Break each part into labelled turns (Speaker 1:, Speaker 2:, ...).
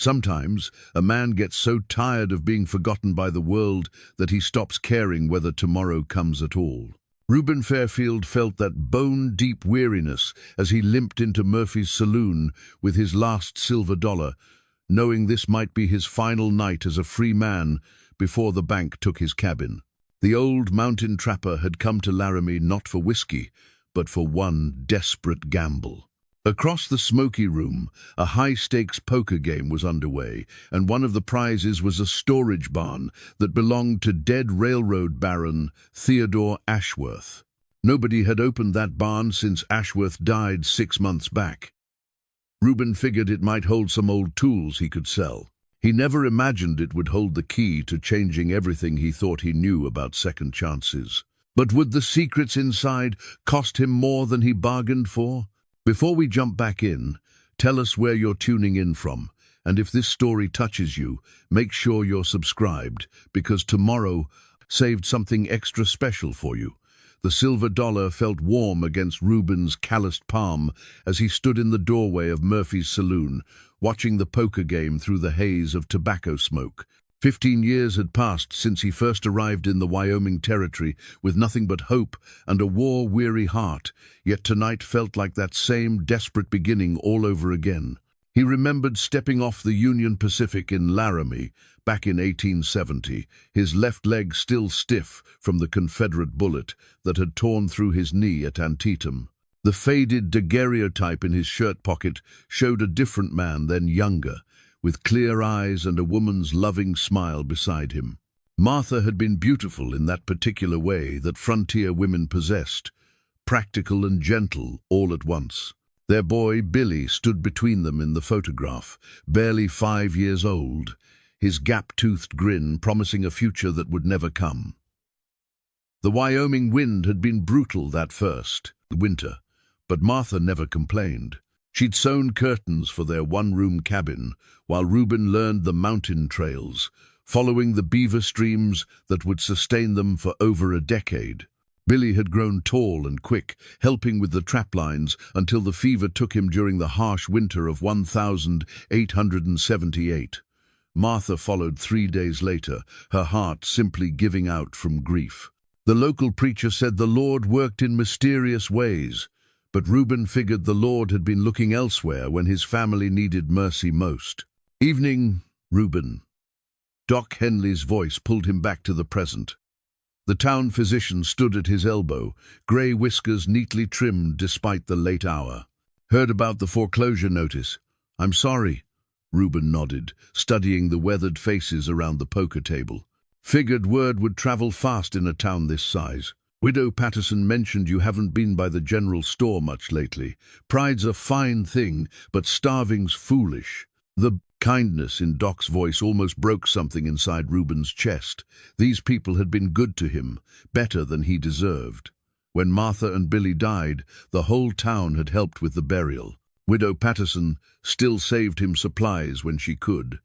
Speaker 1: Sometimes a man gets so tired of being forgotten by the world that he stops caring whether tomorrow comes at all. Reuben Fairfield felt that bone-deep weariness as he limped into Murphy's saloon with his last silver dollar, knowing this might be his final night as a free man before the bank took his cabin. The old mountain trapper had come to Laramie not for whiskey, but for one desperate gamble. Across the smoky room, a high-stakes poker game was underway, and one of the prizes was a storage barn that belonged to dead railroad baron Theodore Ashworth. Nobody had opened that barn since Ashworth died 6 months back. Reuben figured it might hold some old tools he could sell. He never imagined it would hold the key to changing everything he thought he knew about second chances. But would the secrets inside cost him more than he bargained for? Before we jump back in, tell us where you're tuning in from, and if this story touches you, make sure you're subscribed, because tomorrow saved something extra special for you. The silver dollar felt warm against Reuben's calloused palm as he stood in the doorway of Murphy's saloon, watching the poker game through the haze of tobacco smoke. 15 years had passed since he first arrived in the Wyoming Territory with nothing but hope and a war-weary heart, yet tonight felt like that same desperate beginning all over again. He remembered stepping off the Union Pacific in Laramie back in 1870, his left leg still stiff from the Confederate bullet that had torn through his knee at Antietam. The faded daguerreotype in his shirt pocket showed a different man then, younger, with clear eyes and a woman's loving smile beside him. Martha had been beautiful in that particular way that frontier women possessed, practical and gentle all at once. Their boy, Billy, stood between them in the photograph, barely 5 years old, his gap-toothed grin promising a future that would never come. The Wyoming wind had been brutal that first winter, but Martha never complained. She'd sewn curtains for their one-room cabin, while Reuben learned the mountain trails, following the beaver streams that would sustain them for over a decade. Billy had grown tall and quick, helping with the traplines until the fever took him during the harsh winter of 1878. Martha followed 3 days later, her heart simply giving out from grief. The local preacher said the Lord worked in mysterious ways, but Reuben figured the Lord had been looking elsewhere when his family needed mercy most. "Evening, Reuben." Doc Henley's voice pulled him back to the present. The town physician stood at his elbow, grey whiskers neatly trimmed despite the late hour. "Heard about the foreclosure notice?" "I'm sorry," Reuben nodded, studying the weathered faces around the poker table. "Figured word would travel fast in a town this size. Widow Patterson mentioned you haven't been by the general store much lately. Pride's a fine thing, but starving's foolish." The kindness in Doc's voice almost broke something inside Reuben's chest. These people had been good to him, better than he deserved. When Martha and Billy died, the whole town had helped with the burial. Widow Patterson still saved him supplies when she could,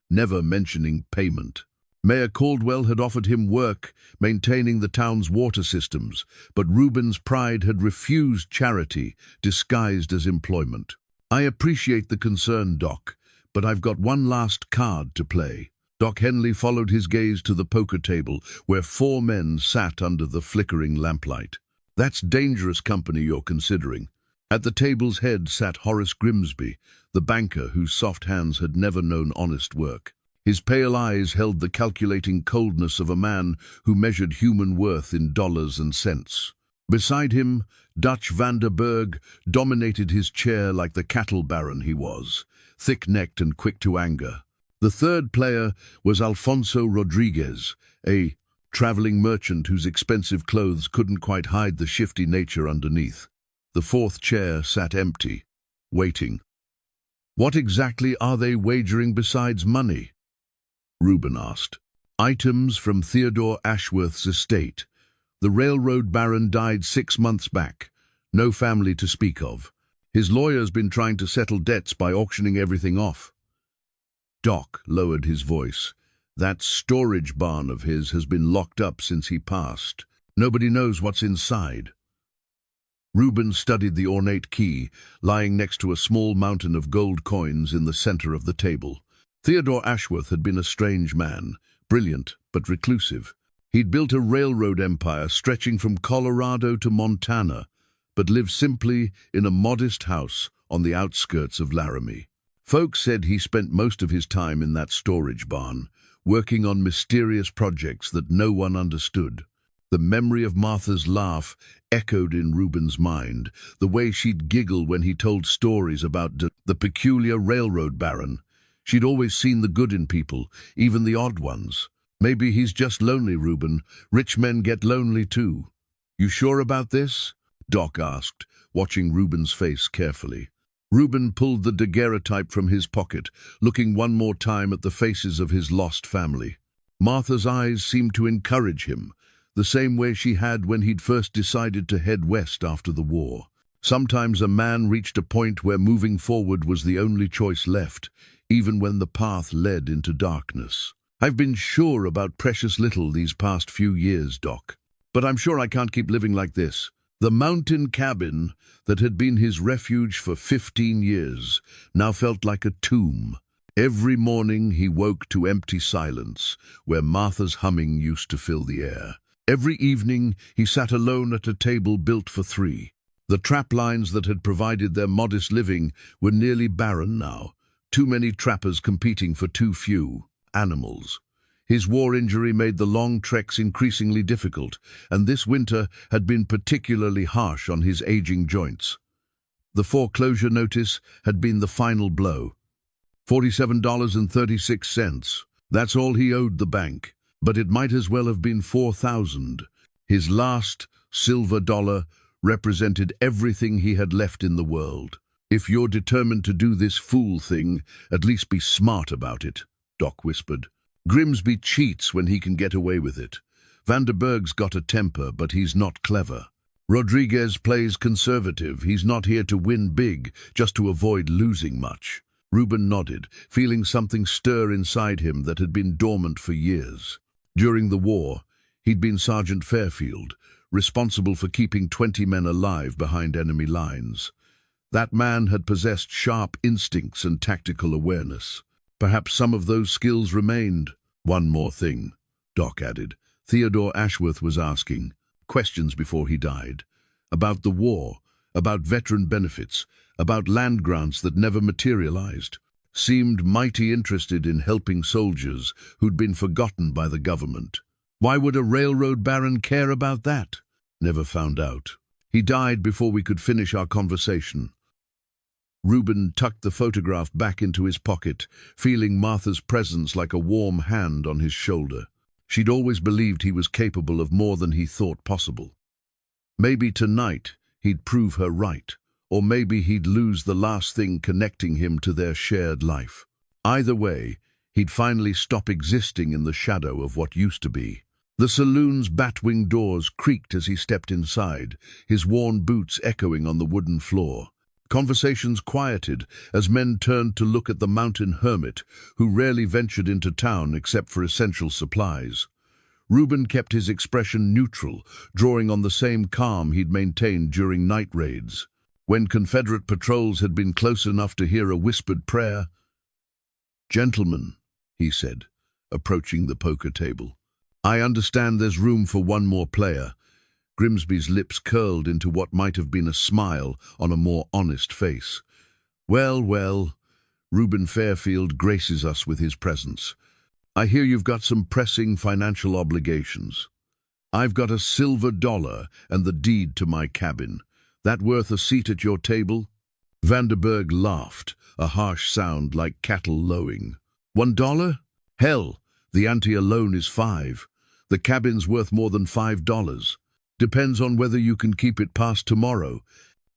Speaker 1: never mentioning payment. Mayor Caldwell had offered him work maintaining the town's water systems, but Reuben's pride had refused charity disguised as employment. "I appreciate the concern, Doc, but I've got one last card to play." Doc Henley followed his gaze to the poker table where 4 men sat under the flickering lamplight. "That's dangerous company you're considering." At the table's head sat Horace Grimsby, the banker whose soft hands had never known honest work. His pale eyes held the calculating coldness of a man who measured human worth in dollars and cents. Beside him, Dutch Vanderberg dominated his chair like the cattle baron he was, thick-necked and quick to anger. The third player was Alfonso Rodriguez, a traveling merchant whose expensive clothes couldn't quite hide the shifty nature underneath. The fourth chair sat empty, waiting. "What exactly are they wagering besides money?" Reuben asked. "Items from Theodore Ashworth's estate. The railroad baron died 6 months back. No family to speak of. His lawyer's been trying to settle debts by auctioning everything off." Doc lowered his voice. "That storage barn of his has been locked up since he passed. Nobody knows what's inside." Reuben studied the ornate key, lying next to a small mountain of gold coins in the center of the table. Theodore Ashworth had been a strange man, brilliant but reclusive. He'd built a railroad empire stretching from Colorado to Montana, but lived simply in a modest house on the outskirts of Laramie. Folks said he spent most of his time in that storage barn, working on mysterious projects that no one understood. The memory of Martha's laugh echoed in Reuben's mind, the way she'd giggle when he told stories about the peculiar railroad baron. She'd always seen the good in people, even the odd ones. Maybe he's just lonely, Reuben. Rich men get lonely too. You sure about this? Doc asked, watching Reuben's face carefully. Reuben pulled the daguerreotype from his pocket, looking one more time at the faces of his lost family. Martha's eyes seemed to encourage him, the same way she had when he'd first decided to head west after the war. Sometimes a man reached a point where moving forward was the only choice left, even when the path led into darkness. I've been sure about precious little these past few years, Doc. But I'm sure I can't keep living like this. The mountain cabin that had been his refuge for 15 years now felt like a tomb. Every morning he woke to empty silence, where Martha's humming used to fill the air. Every evening he sat alone at a table built for three. The trap lines that had provided their modest living were nearly barren now, too many trappers competing for too few animals. His war injury made the long treks increasingly difficult, and this winter had been particularly harsh on his aging joints. The foreclosure notice had been the final blow. $47.36. That's all he owed the bank, but it might as well have been $4,000. His last silver dollar represented everything he had left in the world. If you're determined to do this fool thing, at least be smart about it, Doc whispered. Grimsby cheats when he can get away with it. Vanderberg's got a temper, but he's not clever. Rodriguez plays conservative. He's not here to win big, just to avoid losing much. Reuben nodded, feeling something stir inside him that had been dormant for years. During the war, he'd been Sergeant Fairfield, responsible for keeping 20 men alive behind enemy lines. That man had possessed sharp instincts and tactical awareness. Perhaps some of those skills remained. One more thing, Doc added. Theodore Ashworth was asking questions before he died. About the war, about veteran benefits, about land grants that never materialized. Seemed mighty interested in helping soldiers who'd been forgotten by the government. Why would a railroad baron care about that? Never found out. He died before we could finish our conversation. Reuben tucked the photograph back into his pocket, feeling Martha's presence like a warm hand on his shoulder. She'd always believed he was capable of more than he thought possible. Maybe tonight he'd prove her right, or maybe he'd lose the last thing connecting him to their shared life. Either way, he'd finally stop existing in the shadow of what used to be. The saloon's bat-wing doors creaked as he stepped inside, his worn boots echoing on the wooden floor. Conversations quieted as men turned to look at the mountain hermit, who rarely ventured into town except for essential supplies. Reuben kept his expression neutral, drawing on the same calm he'd maintained during night raids. When Confederate patrols had been close enough to hear a whispered prayer, "Gentlemen," he said, approaching the poker table, "I understand there's room for one more player." Grimsby's lips curled into what might have been a smile on a more honest face. "Well, well, Reuben Fairfield graces us with his presence. I hear you've got some pressing financial obligations. I've got a silver dollar and the deed to my cabin. That worth a seat at your table?" Vanderberg laughed, a harsh sound like cattle lowing. $1? Hell, the ante alone is $5. The cabin's worth more than $5. Depends on whether you can keep it past tomorrow,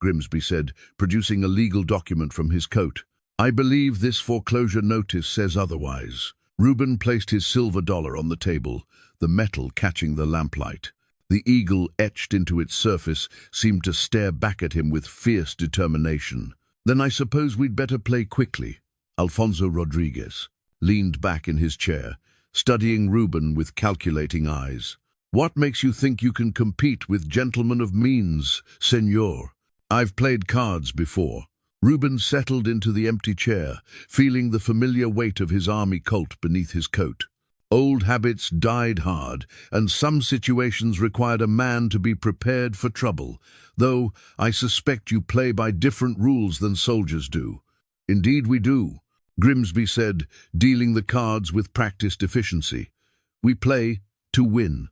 Speaker 1: Grimsby said, producing a legal document from his coat. "I believe this foreclosure notice says otherwise." Reuben placed his silver dollar on the table, the metal catching the lamplight. The eagle etched into its surface seemed to stare back at him with fierce determination. "Then I suppose we'd better play quickly." Alfonso Rodriguez leaned back in his chair, studying Reuben with calculating eyes. "What makes you think you can compete with gentlemen of means, senor?" "I've played cards before." Reuben settled into the empty chair, feeling the familiar weight of his army colt beneath his coat. Old habits died hard, and some situations required a man to be prepared for trouble, though I suspect you play by different rules than soldiers do. Indeed we do, Grimsby said, dealing the cards with practiced efficiency. We play to win.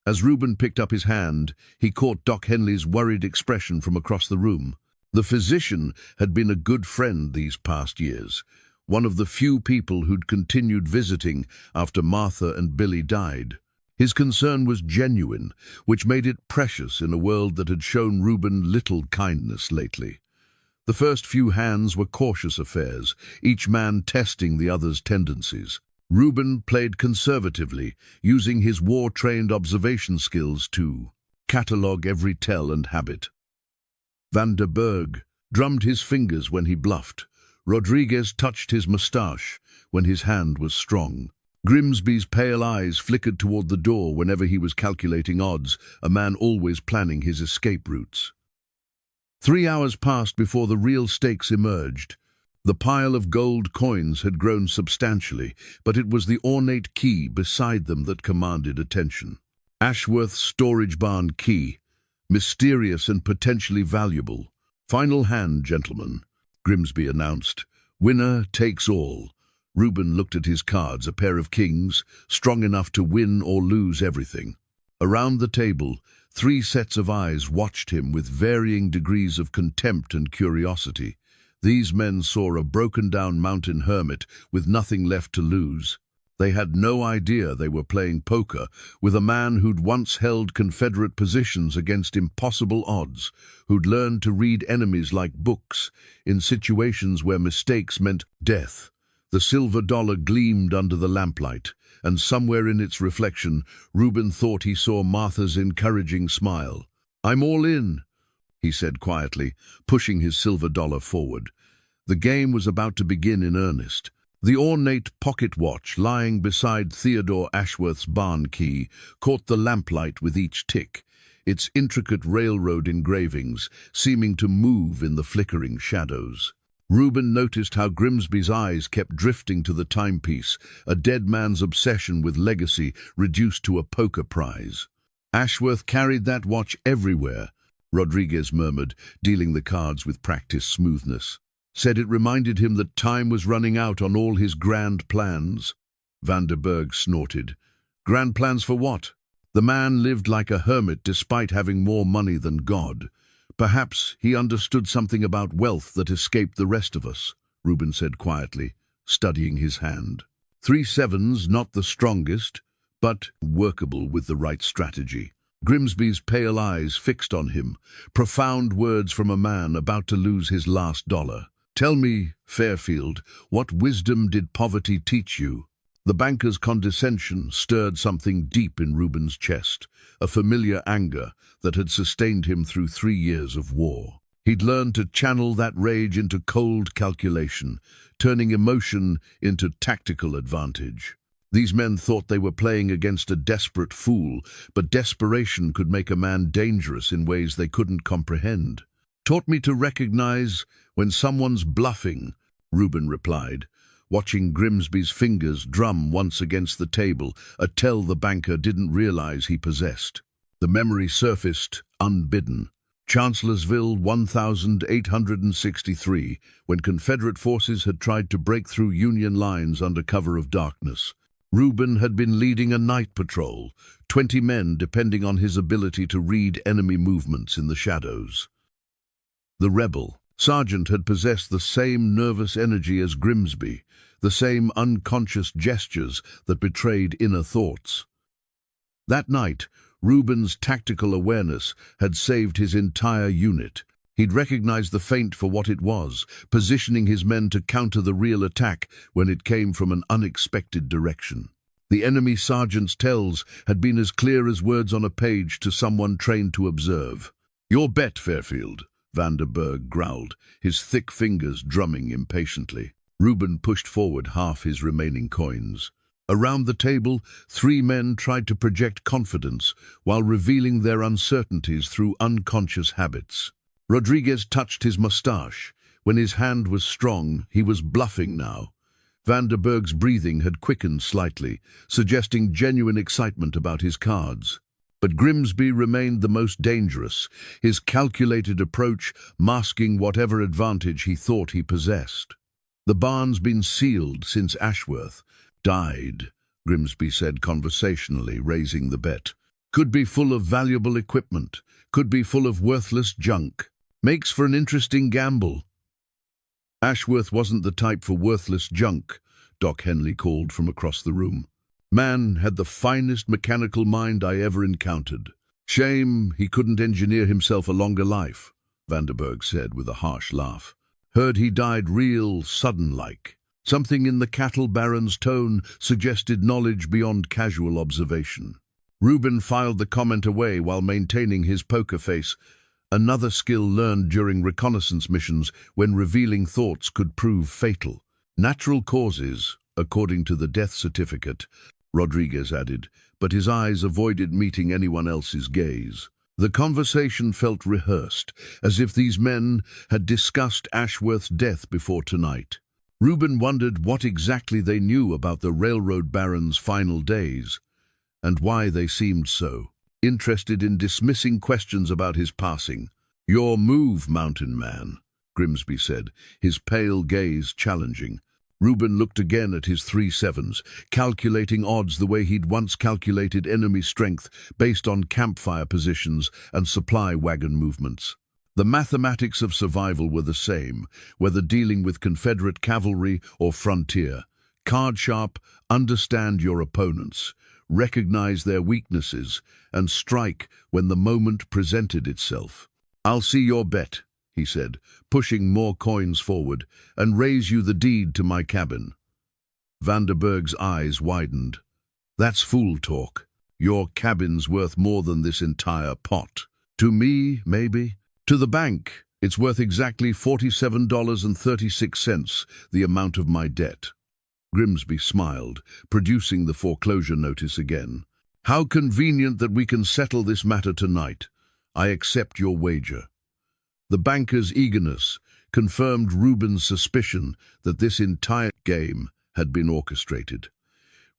Speaker 1: As Reuben picked up his hand, he caught Doc Henley's worried expression from across the room. The physician had been a good friend these past years, one of the few people who'd continued visiting after Martha and Billy died. His concern was genuine, which made it precious in a world that had shown Reuben little kindness lately. The first few hands were cautious affairs, each man testing the other's tendencies. Reuben played conservatively, using his war-trained observation skills to catalogue every tell and habit. Van der Berg drummed his fingers when he bluffed. Rodriguez touched his moustache when his hand was strong. Grimsby's pale eyes flickered toward the door whenever he was calculating odds, a man always planning his escape routes. 3 hours passed before the real stakes emerged. The pile of gold coins had grown substantially, but it was the ornate key beside them that commanded attention. Ashworth's storage barn key, mysterious and potentially valuable. Final hand, gentlemen, Grimsby announced. Winner takes all. Reuben looked at his cards, a pair of kings, strong enough to win or lose everything. Around the table, 3 sets of eyes watched him with varying degrees of contempt and curiosity. These men saw a broken-down mountain hermit with nothing left to lose. They had no idea they were playing poker with a man who'd once held Confederate positions against impossible odds, who'd learned to read enemies like books in situations where mistakes meant death. The silver dollar gleamed under the lamplight, and somewhere in its reflection, Reuben thought he saw Martha's encouraging smile. "I'm all in," he said quietly, pushing his silver dollar forward. The game was about to begin in earnest. The ornate pocket watch lying beside Theodore Ashworth's barn key caught the lamplight with each tick, its intricate railroad engravings seeming to move in the flickering shadows. Reuben noticed how Grimsby's eyes kept drifting to the timepiece, a dead man's obsession with legacy reduced to a poker prize. "Ashworth carried that watch everywhere," Rodriguez murmured, dealing the cards with practiced smoothness. "Said it reminded him that time was running out on all his grand plans." Van der Berg snorted. "Grand plans for what?" The man lived like a hermit despite having more money than God. "Perhaps he understood something about wealth that escaped the rest of us," Reuben said quietly, studying his hand. 3 sevens, not the strongest, but workable with the right strategy. Grimsby's pale eyes fixed on him, profound words from a man about to lose his last dollar. "Tell me, Fairfield, what wisdom did poverty teach you?" The banker's condescension stirred something deep in Reuben's chest, a familiar anger that had sustained him through 3 years of war. He'd learned to channel that rage into cold calculation, turning emotion into tactical advantage. These men thought they were playing against a desperate fool, but desperation could make a man dangerous in ways they couldn't comprehend. "Taught me to recognize when someone's bluffing," Reuben replied, watching Grimsby's fingers drum once against the table, a tell the banker didn't realize he possessed. The memory surfaced, unbidden. Chancellorsville, 1863, when Confederate forces had tried to break through Union lines under cover of darkness. Reuben had been leading a night patrol, 20 men depending on his ability to read enemy movements in the shadows. The rebel sergeant had possessed the same nervous energy as Grimsby, the same unconscious gestures that betrayed inner thoughts. That night, Reuben's tactical awareness had saved his entire unit. He'd recognized the feint for what it was, positioning his men to counter the real attack when it came from an unexpected direction. The enemy sergeant's tells had been as clear as words on a page to someone trained to observe. "Your bet, Fairfield," Van der Berg growled, his thick fingers drumming impatiently. Reuben pushed forward half his remaining coins. Around the table, 3 men tried to project confidence while revealing their uncertainties through unconscious habits. Rodriguez touched his mustache When his hand was strong, he was bluffing now. Vanderberg's breathing had quickened slightly, suggesting genuine excitement about his cards. But Grimsby remained the most dangerous, his calculated approach masking whatever advantage he thought he possessed. "The barn's been sealed since Ashworth died," Grimsby said conversationally, raising the bet. "Could be full of valuable equipment, could be full of worthless junk. Makes for an interesting gamble." "Ashworth wasn't the type for worthless junk," Doc Henley called from across the room. "Man had the finest mechanical mind I ever encountered. Shame he couldn't engineer himself a longer life," Vanderberg said with a harsh laugh. "Heard he died real sudden-like." Something in the cattle baron's tone suggested knowledge beyond casual observation. Reuben filed the comment away while maintaining his poker face, another skill learned during reconnaissance missions when revealing thoughts could prove fatal. "Natural causes, according to the death certificate," Rodriguez added, but his eyes avoided meeting anyone else's gaze. The conversation felt rehearsed, as if these men had discussed Ashworth's death before tonight. Reuben wondered what exactly they knew about the railroad baron's final days, and why they seemed so interested in dismissing questions about his passing. "Your move, mountain man," Grimsby said, his pale gaze challenging. Reuben looked again at his 3-7s, calculating odds the way he'd once calculated enemy strength based on campfire positions and supply wagon movements. The mathematics of survival were the same, whether dealing with Confederate cavalry or frontier. Card sharp, understand your opponents, recognize their weaknesses, and strike when the moment presented itself. "I'll see your bet," he said, pushing more coins forward, "and raise you the deed to my cabin." Vanderberg's eyes widened. "That's fool talk. Your cabin's worth more than this entire pot." "To me, maybe. To the bank, it's worth exactly $47.36, the amount of my debt." Grimsby smiled, producing the foreclosure notice again. "How convenient that we can settle this matter tonight. I accept your wager." The banker's eagerness confirmed Reuben's suspicion that this entire game had been orchestrated.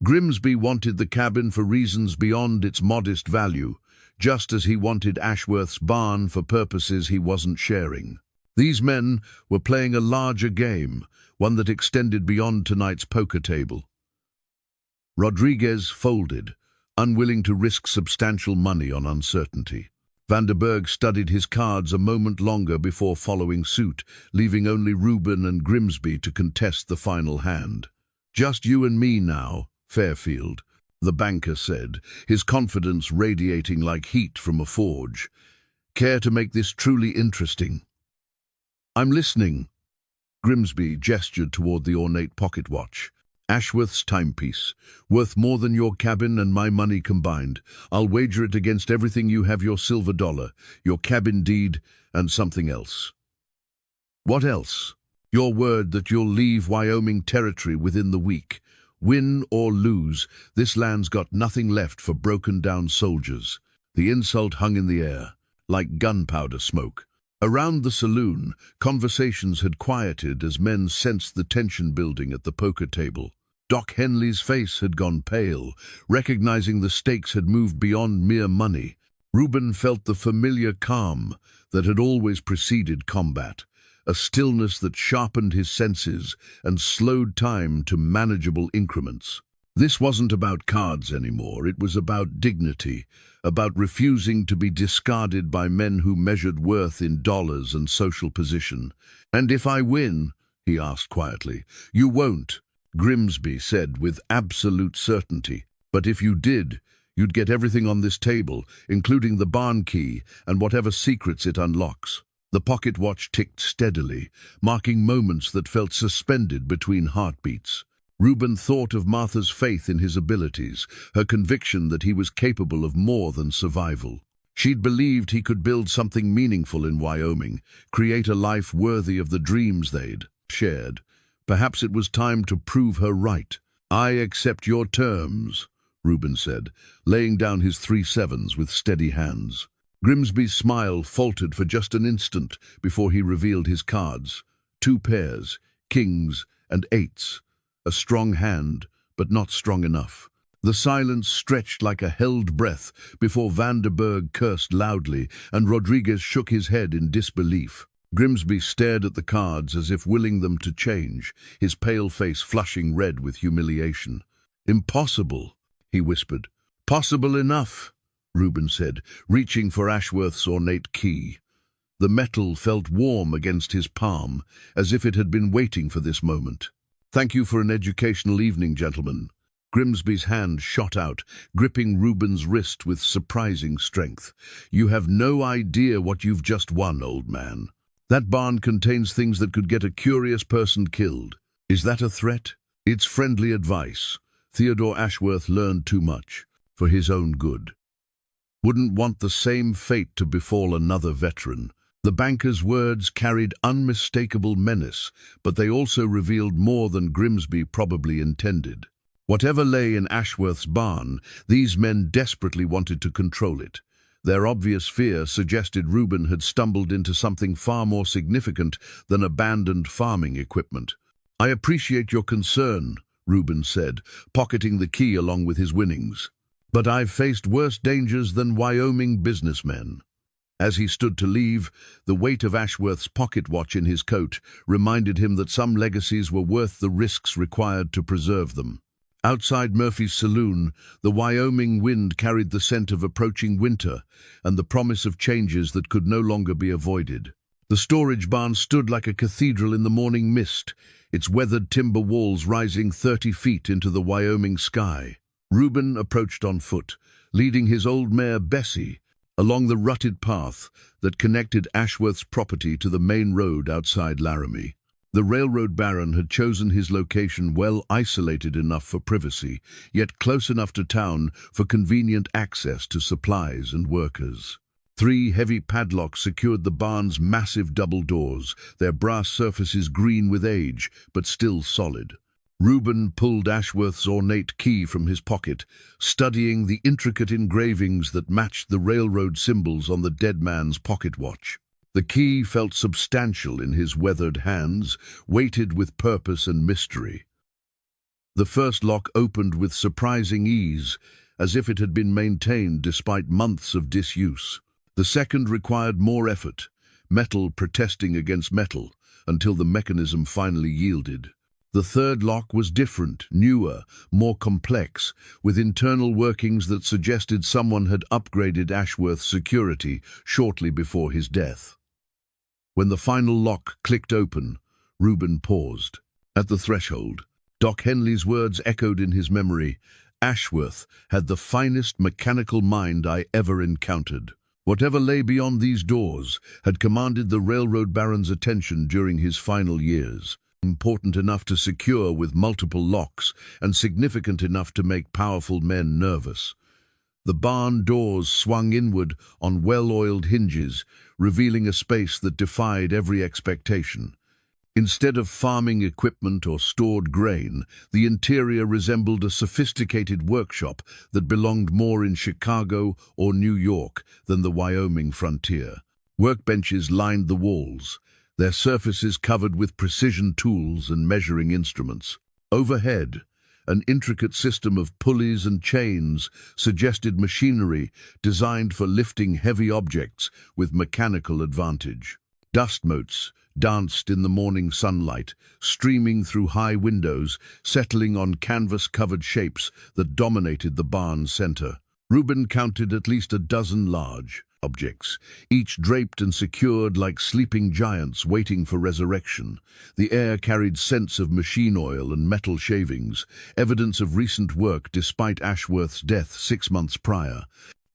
Speaker 1: Grimsby wanted the cabin for reasons beyond its modest value, just as he wanted Ashworth's barn for purposes he wasn't sharing. These men were playing a larger game, one that extended beyond tonight's poker table. Rodriguez folded, unwilling to risk substantial money on uncertainty. Vanderberg studied his cards a moment longer before following suit, leaving only Reuben and Grimsby to contest the final hand. "Just you and me now, Fairfield," the banker said, his confidence radiating like heat from a forge. "Care to make this truly interesting?" "I'm listening." Grimsby gestured toward the ornate pocket watch. "Ashworth's timepiece, worth more than your cabin and my money combined. I'll wager it against everything you have: your silver dollar, your cabin deed, and something else." "What else?" "Your word that you'll leave Wyoming territory within the week. Win or lose, this land's got nothing left for broken-down soldiers." The insult hung in the air, like gunpowder smoke. Around the saloon, conversations had quieted as men sensed the tension building at the poker table. Doc Henley's face had gone pale, recognizing the stakes had moved beyond mere money. Reuben felt the familiar calm that had always preceded combat, a stillness that sharpened his senses and slowed time to manageable increments. This wasn't about cards anymore, it was about dignity, about refusing to be discarded by men who measured worth in dollars and social position. "And if I win?" he asked quietly. "You won't," Grimsby said with absolute certainty. "But if you did, you'd get everything on this table, including the barn key and whatever secrets it unlocks." The pocket watch ticked steadily, marking moments that felt suspended between heartbeats. Reuben thought of Martha's faith in his abilities, her conviction that he was capable of more than survival. She'd believed he could build something meaningful in Wyoming, create a life worthy of the dreams they'd shared. Perhaps it was time to prove her right. "I accept your terms," Reuben said, laying down his 3-7s with steady hands. Grimsby's smile faltered for just an instant before he revealed his cards. 2 pairs, kings and eights. A strong hand, but not strong enough. The silence stretched like a held breath before Vanderberg cursed loudly and Rodriguez shook his head in disbelief. Grimsby stared at the cards as if willing them to change, his pale face flushing red with humiliation. "Impossible," he whispered. "Possible enough," Reuben said, reaching for Ashworth's ornate key. The metal felt warm against his palm, as if it had been waiting for this moment. "Thank you for an educational evening, gentlemen." Grimsby's hand shot out, gripping Reuben's wrist with surprising strength. "You have no idea what you've just won, old man. That barn contains things that could get a curious person killed. Is that a threat?" "It's friendly advice. Theodore Ashworth learned too much, for his own good. Wouldn't want the same fate to befall another veteran." The banker's words carried unmistakable menace, but they also revealed more than Grimsby probably intended. Whatever lay in Ashworth's barn, these men desperately wanted to control it. Their obvious fear suggested Reuben had stumbled into something far more significant than abandoned farming equipment. "I appreciate your concern," Reuben said, pocketing the key along with his winnings. "But I've faced worse dangers than Wyoming businessmen." As he stood to leave, the weight of Ashworth's pocket watch in his coat reminded him that some legacies were worth the risks required to preserve them. Outside Murphy's saloon, the Wyoming wind carried the scent of approaching winter and the promise of changes that could no longer be avoided. The storage barn stood like a cathedral in the morning mist, its weathered timber walls rising 30 feet into the Wyoming sky. Reuben approached on foot, leading his old mare Bessie along the rutted path that connected Ashworth's property to the main road outside Laramie. The railroad baron had chosen his location well isolated enough for privacy, yet close enough to town for convenient access to supplies and workers. 3 heavy padlocks secured the barn's massive double doors, their brass surfaces green with age, but still solid. Reuben pulled Ashworth's ornate key from his pocket, studying the intricate engravings that matched the railroad symbols on the dead man's pocket watch. The key felt substantial in his weathered hands, weighted with purpose and mystery. The first lock opened with surprising ease, as if it had been maintained despite months of disuse. The second required more effort, metal protesting against metal, until the mechanism finally yielded. The third lock was different, newer, more complex, with internal workings that suggested someone had upgraded Ashworth's security shortly before his death. When the final lock clicked open, Reuben paused. At the threshold, Doc Henley's words echoed in his memory. Ashworth had the finest mechanical mind I ever encountered. Whatever lay beyond these doors had commanded the railroad baron's attention during his final years. Important enough to secure with multiple locks and significant enough to make powerful men nervous. The barn doors swung inward on well-oiled hinges, revealing a space that defied every expectation. Instead of farming equipment or stored grain, the interior resembled a sophisticated workshop that belonged more in Chicago or New York than the Wyoming frontier. Workbenches lined the walls, their surfaces covered with precision tools and measuring instruments. Overhead, an intricate system of pulleys and chains suggested machinery designed for lifting heavy objects with mechanical advantage. Dust motes danced in the morning sunlight, streaming through high windows, settling on canvas-covered shapes that dominated the barn's center. Reuben counted at least a dozen large objects, each draped and secured like sleeping giants waiting for resurrection. The air carried scents of machine oil and metal shavings, evidence of recent work despite Ashworth's death 6 months prior.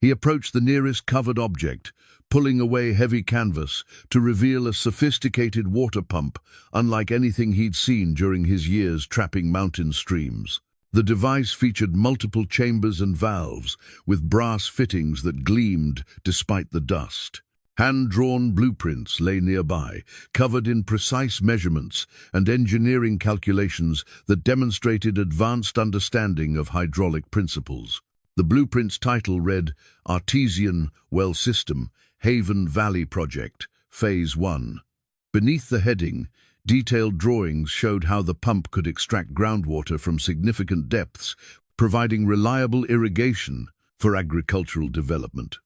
Speaker 1: He approached the nearest covered object, pulling away heavy canvas to reveal a sophisticated water pump, unlike anything he'd seen during his years trapping mountain streams. The device featured multiple chambers and valves, with brass fittings that gleamed despite the dust. Hand-drawn blueprints lay nearby, covered in precise measurements and engineering calculations that demonstrated advanced understanding of hydraulic principles. The blueprint's title read, Artesian Well System, Haven Valley Project, Phase 1. Beneath the heading, Detailed drawings showed how the pump could extract groundwater from significant depths, providing reliable irrigation for agricultural development.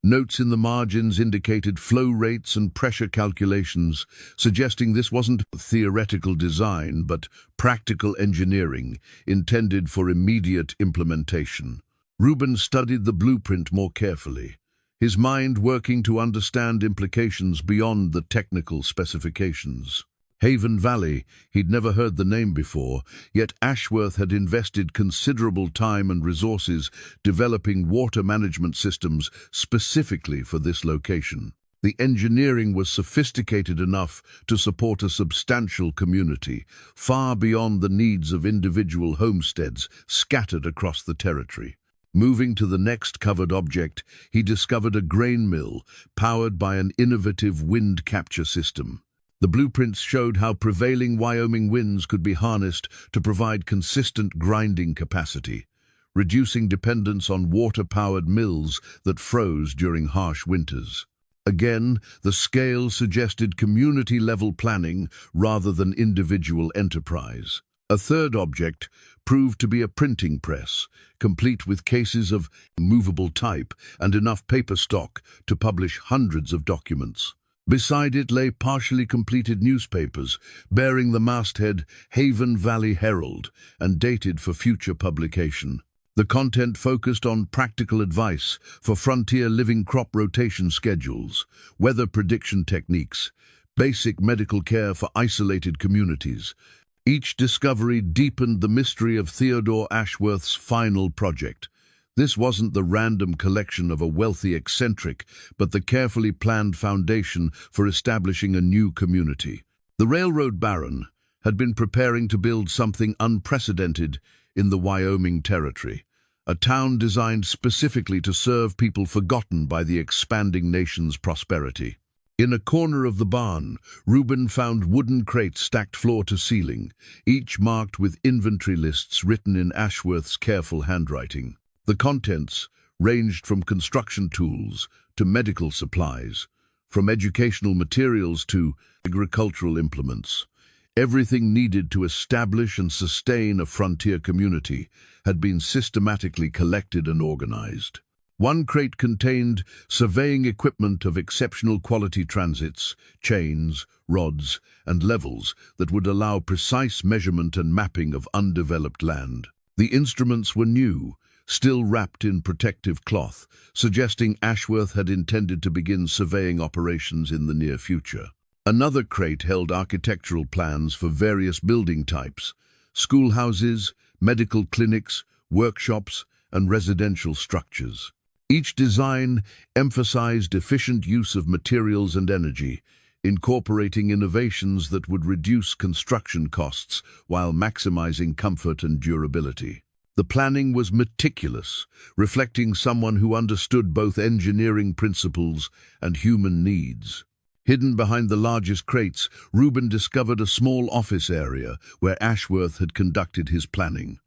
Speaker 1: Notes in the margins indicated flow rates and pressure calculations, suggesting this wasn't theoretical design but practical engineering intended for immediate implementation. Rubin studied the blueprint more carefully, his mind working to understand implications beyond the technical specifications. Haven Valley, he'd never heard the name before, yet Ashworth had invested considerable time and resources developing water management systems specifically for this location. The engineering was sophisticated enough to support a substantial community, far beyond the needs of individual homesteads scattered across the territory. Moving to the next covered object, he discovered a grain mill powered by an innovative wind capture system. The blueprints showed how prevailing Wyoming winds could be harnessed to provide consistent grinding capacity, reducing dependence on water-powered mills that froze during harsh winters. Again, the scale suggested community-level planning rather than individual enterprise. A third object proved to be a printing press, complete with cases of movable type and enough paper stock to publish hundreds of documents. Beside it lay partially completed newspapers, bearing the masthead Haven Valley Herald and dated for future publication. The content focused on practical advice for frontier living crop rotation schedules, weather prediction techniques, basic medical care for isolated communities. Each discovery deepened the mystery of Theodore Ashworth's final project. This wasn't the random collection of a wealthy eccentric, but the carefully planned foundation for establishing a new community. The railroad baron had been preparing to build something unprecedented in the Wyoming territory, a town designed specifically to serve people forgotten by the expanding nation's prosperity. In a corner of the barn, Reuben found wooden crates stacked floor to ceiling, each marked with inventory lists written in Ashworth's careful handwriting. The contents ranged from construction tools to medical supplies, from educational materials to agricultural implements. Everything needed to establish and sustain a frontier community had been systematically collected and organized. One crate contained surveying equipment of exceptional quality, transits, chains, rods, and levels that would allow precise measurement and mapping of undeveloped land. The instruments were new, still wrapped in protective cloth, suggesting Ashworth had intended to begin surveying operations in the near future. Another crate held architectural plans for various building types: schoolhouses, medical clinics, workshops, and residential structures. Each design emphasized efficient use of materials and energy, incorporating innovations that would reduce construction costs while maximizing comfort and durability. The planning was meticulous, reflecting someone who understood both engineering principles and human needs. Hidden behind the largest crates, Reuben discovered a small office area where Ashworth had conducted his planning.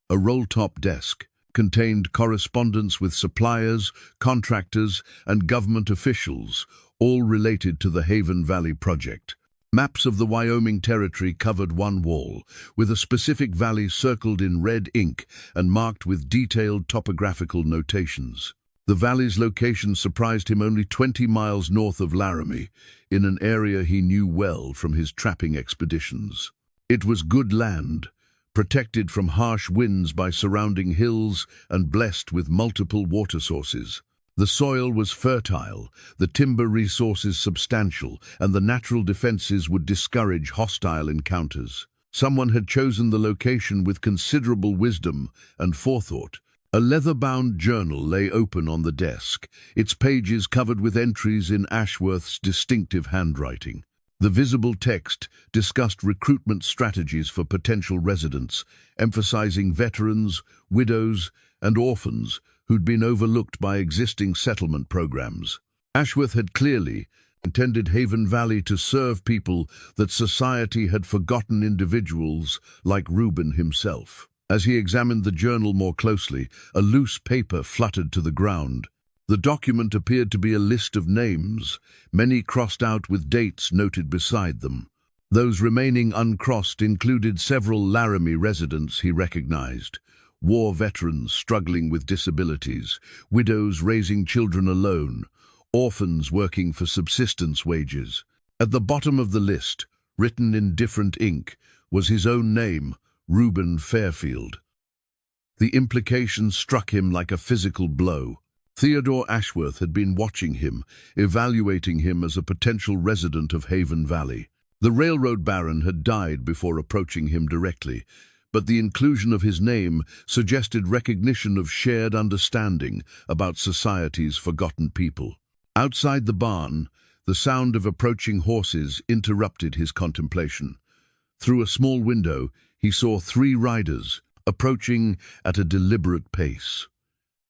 Speaker 1: A roll-top desk contained correspondence with suppliers, contractors, and government officials, all related to the Haven Valley project. Maps of the Wyoming territory covered one wall, with a specific valley circled in red ink and marked with detailed topographical notations. The valley's location surprised him only 20 miles north of Laramie, in an area he knew well from his trapping expeditions. It was good land, protected from harsh winds by surrounding hills and blessed with multiple water sources. The soil was fertile, the timber resources substantial, and the natural defenses would discourage hostile encounters. Someone had chosen the location with considerable wisdom and forethought. A leather-bound journal lay open on the desk, its pages covered with entries in Ashworth's distinctive handwriting. The visible text discussed recruitment strategies for potential residents, emphasizing veterans, widows, and orphans who'd been overlooked by existing settlement programs. Ashworth had clearly intended Haven Valley to serve people that society had forgotten, individuals like Reuben himself. As he examined the journal more closely, a loose paper fluttered to the ground. The document appeared to be a list of names, many crossed out with dates noted beside them. Those remaining uncrossed included several Laramie residents he recognized, war veterans struggling with disabilities, widows raising children alone, orphans working for subsistence wages. At the bottom of the list, written in different ink, was his own name, Reuben Fairfield. The implication struck him like a physical blow. Theodore Ashworth had been watching him, evaluating him as a potential resident of Haven Valley. The railroad baron had died before approaching him directly, but the inclusion of his name suggested recognition of shared understanding about society's forgotten people. Outside the barn, the sound of approaching horses interrupted his contemplation. Through a small window, he saw 3 riders, approaching at a deliberate pace.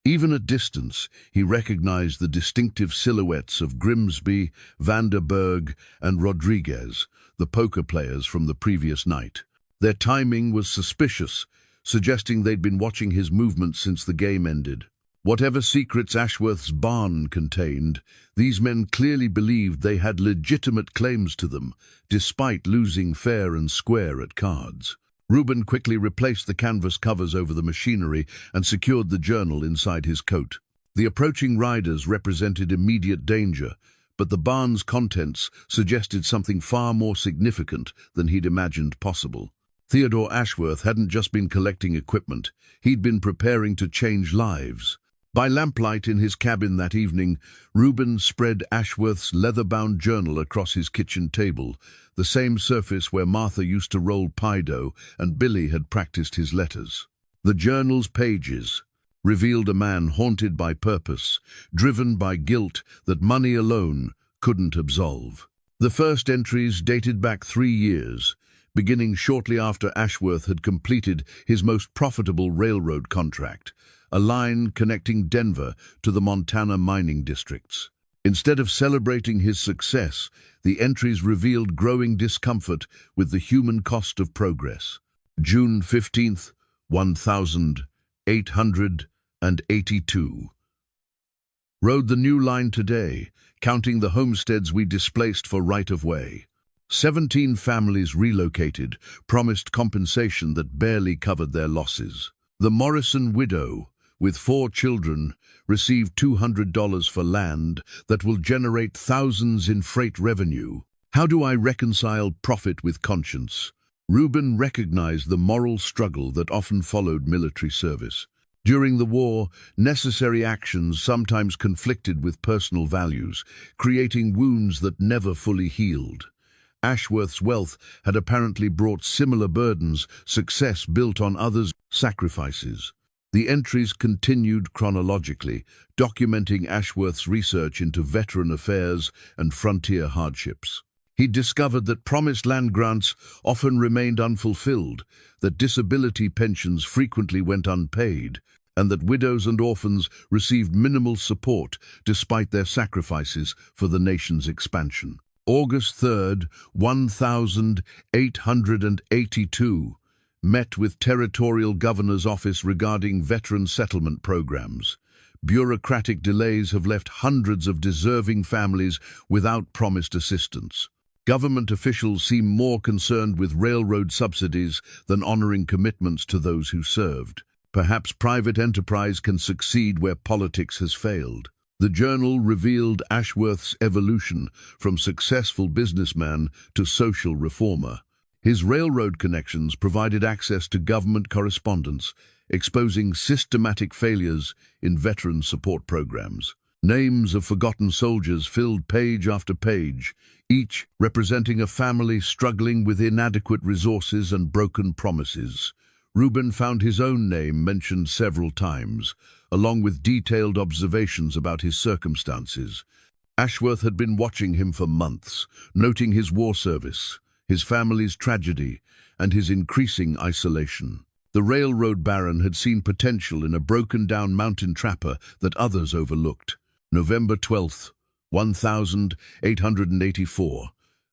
Speaker 1: Even at distance, he recognized the distinctive silhouettes of Grimsby, Vanderberg, and Rodriguez, the poker players from the previous night. Their timing was suspicious, suggesting they'd been watching his movements since the game ended. Whatever secrets Ashworth's barn contained, these men clearly believed they had legitimate claims to them, despite losing fair and square at cards. Reuben quickly replaced the canvas covers over the machinery and secured the journal inside his coat. The approaching riders represented immediate danger, but the barn's contents suggested something far more significant than he'd imagined possible. Theodore Ashworth hadn't just been collecting equipment, he'd been preparing to change lives. By lamplight in his cabin that evening, Reuben spread Ashworth's leather-bound journal across his kitchen table, the same surface where Martha used to roll pie dough and Billy had practiced his letters. The journal's pages revealed a man haunted by purpose, driven by guilt that money alone couldn't absolve. The first entries dated back 3 years, beginning shortly after Ashworth had completed his most profitable railroad contract, a line connecting Denver to the Montana mining districts. Instead of celebrating his success, the entries revealed growing discomfort with the human cost of progress. June 15th, 1882. Rode the new line today, counting the homesteads we displaced for right-of-way. 17 families relocated, promised compensation that barely covered their losses. The Morrison widow, with 4 children, received $200 for land that will generate thousands in freight revenue. How do I reconcile profit with conscience? Reuben recognized the moral struggle that often followed military service. During the war, necessary actions sometimes conflicted with personal values, creating wounds that never fully healed. Ashworth's wealth had apparently brought similar burdens, success built on others' sacrifices. The entries continued chronologically, documenting Ashworth's research into veteran affairs and frontier hardships. He discovered that promised land grants often remained unfulfilled, that disability pensions frequently went unpaid, and that widows and orphans received minimal support despite their sacrifices for the nation's expansion. August 3rd, 1882. Met with Territorial Governor's Office regarding veteran settlement programs. Bureaucratic delays have left hundreds of deserving families without promised assistance. Government officials seem more concerned with railroad subsidies than honoring commitments to those who served. Perhaps private enterprise can succeed where politics has failed. The journal revealed Ashworth's evolution from successful businessman to social reformer. His railroad connections provided access to government correspondence, exposing systematic failures in veteran support programs. Names of forgotten soldiers filled page after page, each representing a family struggling with inadequate resources and broken promises. Reuben found his own name mentioned several times, along with detailed observations about his circumstances. Ashworth had been watching him for months, noting his war service, his family's tragedy, and his increasing isolation. The railroad baron had seen potential in a broken-down mountain trapper that others overlooked. November 12th, 1884,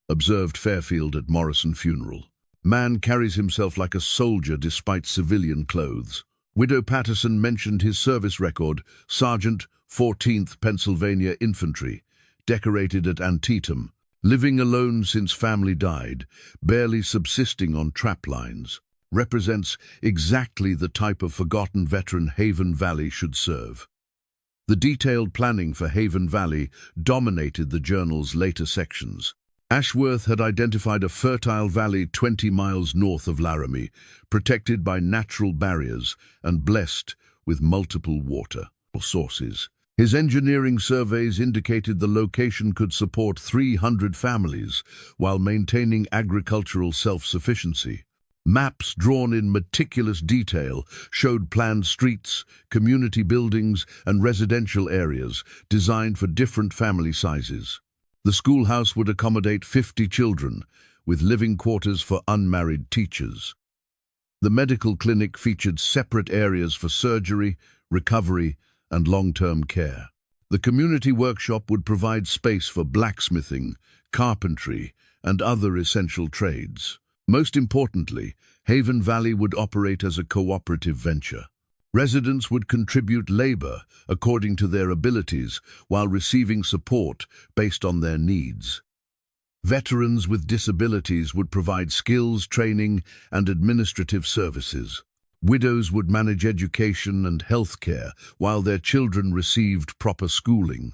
Speaker 1: observed Fairfield at Morrison funeral. Man carries himself like a soldier despite civilian clothes. Widow Patterson mentioned his service record, Sergeant, 14th Pennsylvania Infantry, decorated at Antietam. living alone since family died, barely subsisting on trap lines, represents exactly the type of forgotten veteran Haven Valley should serve. The detailed planning for Haven Valley dominated the journal's later sections. Ashworth had identified a fertile valley 20 miles north of Laramie, protected by natural barriers and blessed with multiple water sources. His engineering surveys indicated the location could support 300 families while maintaining agricultural self-sufficiency. Maps drawn in meticulous detail showed planned streets, community buildings, and residential areas designed for different family sizes. The schoolhouse would accommodate 50 children, with living quarters for unmarried teachers. The medical clinic featured separate areas for surgery, recovery, and long-term care. The community workshop would provide space for blacksmithing, carpentry, and other essential trades. Most importantly, Haven Valley would operate as a cooperative venture. Residents would contribute labor according to their abilities while receiving support based on their needs. Veterans with disabilities would provide skills, training, and administrative services. Widows would manage education and health care while their children received proper schooling.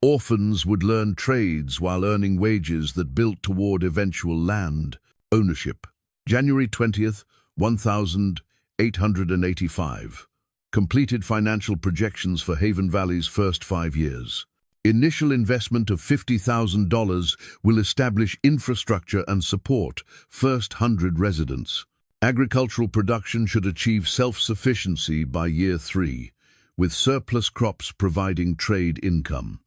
Speaker 1: Orphans would learn trades while earning wages that built toward eventual land ownership. January 20th, 1885. Completed financial projections for Haven Valley's first 5 years. Initial investment of $50,000 will establish infrastructure and support first 100 residents. Agricultural production should achieve self-sufficiency by year 3, with surplus crops providing trade income.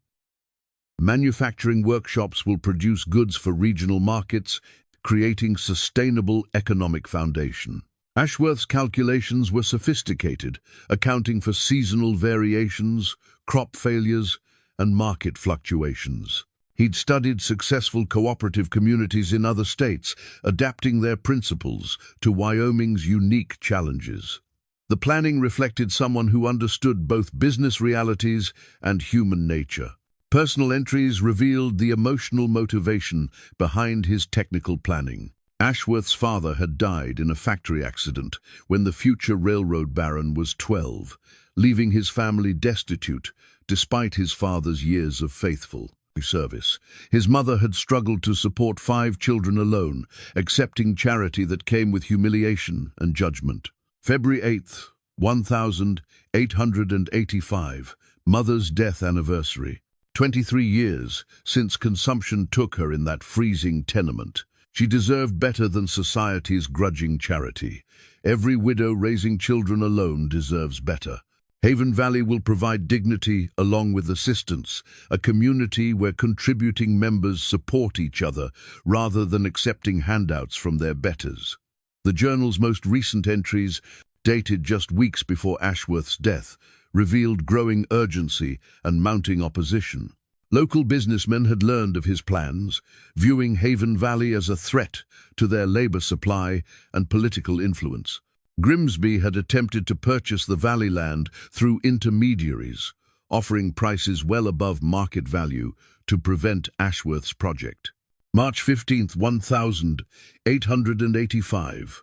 Speaker 1: Manufacturing workshops will produce goods for regional markets, creating sustainable economic foundation. Ashworth's calculations were sophisticated, accounting for seasonal variations, crop failures, and market fluctuations. He'd studied successful cooperative communities in other states, adapting their principles to Wyoming's unique challenges. The planning reflected someone who understood both business realities and human nature. Personal entries revealed the emotional motivation behind his technical planning. Ashworth's father had died in a factory accident when the future railroad baron was 12, leaving his family destitute despite his father's years of faithful service. His mother had struggled to support 5 children alone, accepting charity that came with humiliation and judgment. February 8th, 1885, mother's death anniversary. 23 years since consumption took her in that freezing tenement. She deserved better than society's grudging charity. Every widow raising children alone deserves better. Haven Valley will provide dignity along with assistance, a community where contributing members support each other rather than accepting handouts from their betters. The journal's most recent entries, dated just weeks before Ashworth's death, revealed growing urgency and mounting opposition. Local businessmen had learned of his plans, viewing Haven Valley as a threat to their labor supply and political influence. Grimsby had attempted to purchase the valley land through intermediaries, offering prices well above market value to prevent Ashworth's project. March 15, 1885.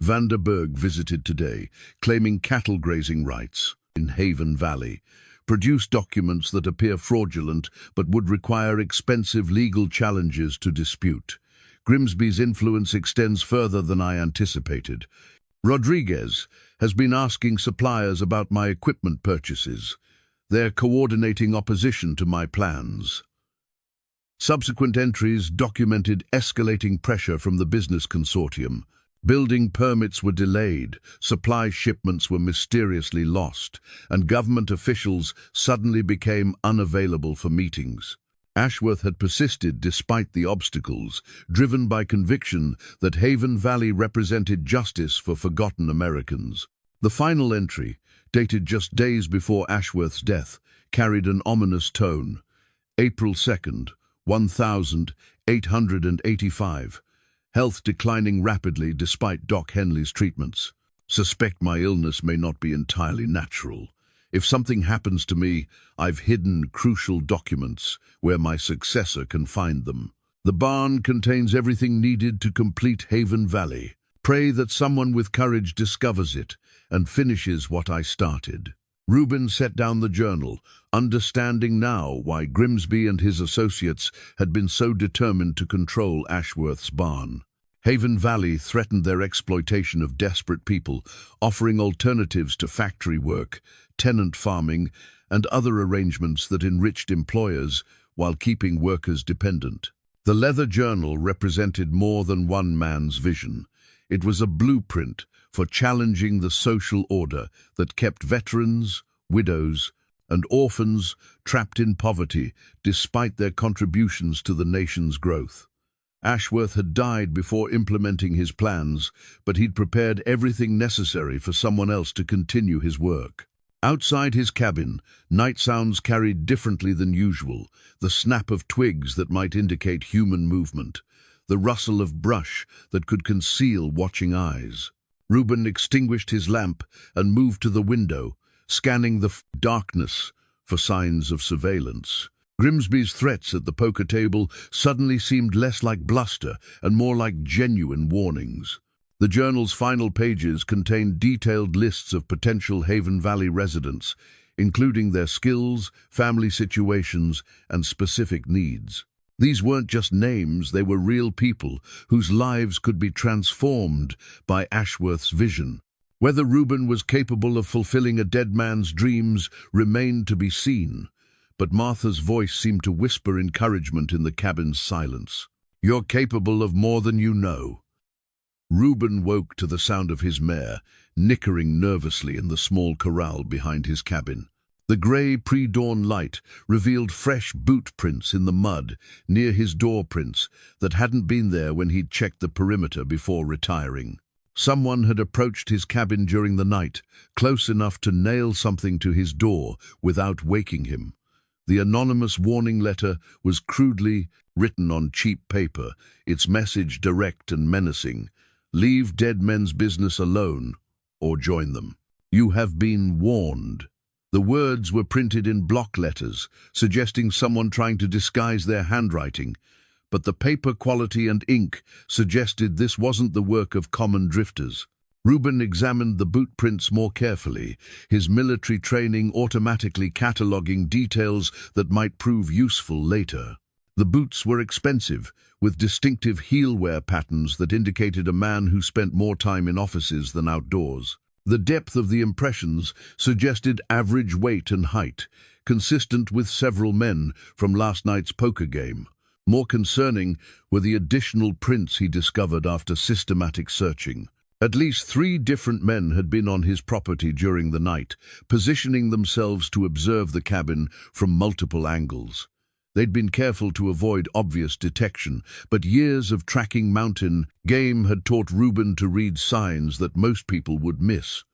Speaker 1: Vanderburg visited today, claiming cattle grazing rights in Haven Valley. Produced documents that appear fraudulent but would require expensive legal challenges to dispute. Grimsby's influence extends further than I anticipated. Rodriguez has been asking suppliers about my equipment purchases. They're coordinating opposition to my plans. Subsequent entries documented escalating pressure from the business consortium. Building permits were delayed, supply shipments were mysteriously lost, and government officials suddenly became unavailable for meetings. Ashworth had persisted despite the obstacles, driven by conviction that Haven Valley represented justice for forgotten Americans. The final entry, dated just days before Ashworth's death, carried an ominous tone. April 2nd, 1885. Health declining rapidly despite Doc Henley's treatments. Suspect my illness may not be entirely natural. If something happens to me, I've hidden crucial documents where my successor can find them. The barn contains everything needed to complete Haven Valley. Pray that someone with courage discovers it and finishes what I started." Reuben set down the journal, understanding now why Grimsby and his associates had been so determined to control Ashworth's barn. Haven Valley threatened their exploitation of desperate people, offering alternatives to factory work, tenant farming, and other arrangements that enriched employers while keeping workers dependent. The leather journal represented more than one man's vision. It was a blueprint for challenging the social order that kept veterans, widows, and orphans trapped in poverty despite their contributions to the nation's growth. Ashworth had died before implementing his plans, but he'd prepared everything necessary for someone else to continue his work. Outside his cabin, night sounds carried differently than usual, the snap of twigs that might indicate human movement, the rustle of brush that could conceal watching eyes. Reuben extinguished his lamp and moved to the window, scanning the darkness for signs of surveillance. Grimsby's threats at the poker table suddenly seemed less like bluster and more like genuine warnings. The journal's final pages contained detailed lists of potential Haven Valley residents, including their skills, family situations, and specific needs. These weren't just names, they were real people whose lives could be transformed by Ashworth's vision. Whether Reuben was capable of fulfilling a dead man's dreams remained to be seen, but Martha's voice seemed to whisper encouragement in the cabin's silence. "You're capable of more than you know." Reuben woke to the sound of his mare, nickering nervously in the small corral behind his cabin. The grey pre-dawn light revealed fresh boot prints in the mud near his door prints that hadn't been there when he'd checked the perimeter before retiring. Someone had approached his cabin during the night, close enough to nail something to his door without waking him. The anonymous warning letter was crudely written on cheap paper, its message direct and menacing. "Leave dead men's business alone, or join them. You have been warned." The words were printed in block letters, suggesting someone trying to disguise their handwriting, but the paper quality and ink suggested this wasn't the work of common drifters. Reuben examined the boot prints more carefully, his military training automatically cataloguing details that might prove useful later. The boots were expensive, with distinctive heel wear patterns that indicated a man who spent more time in offices than outdoors. The depth of the impressions suggested average weight and height, consistent with several men from last night's poker game. More concerning were the additional prints he discovered after systematic searching. At least 3 different men had been on his property during the night, positioning themselves to observe the cabin from multiple angles. They'd been careful to avoid obvious detection, but years of tracking mountain game had taught Reuben to read signs that most people would miss.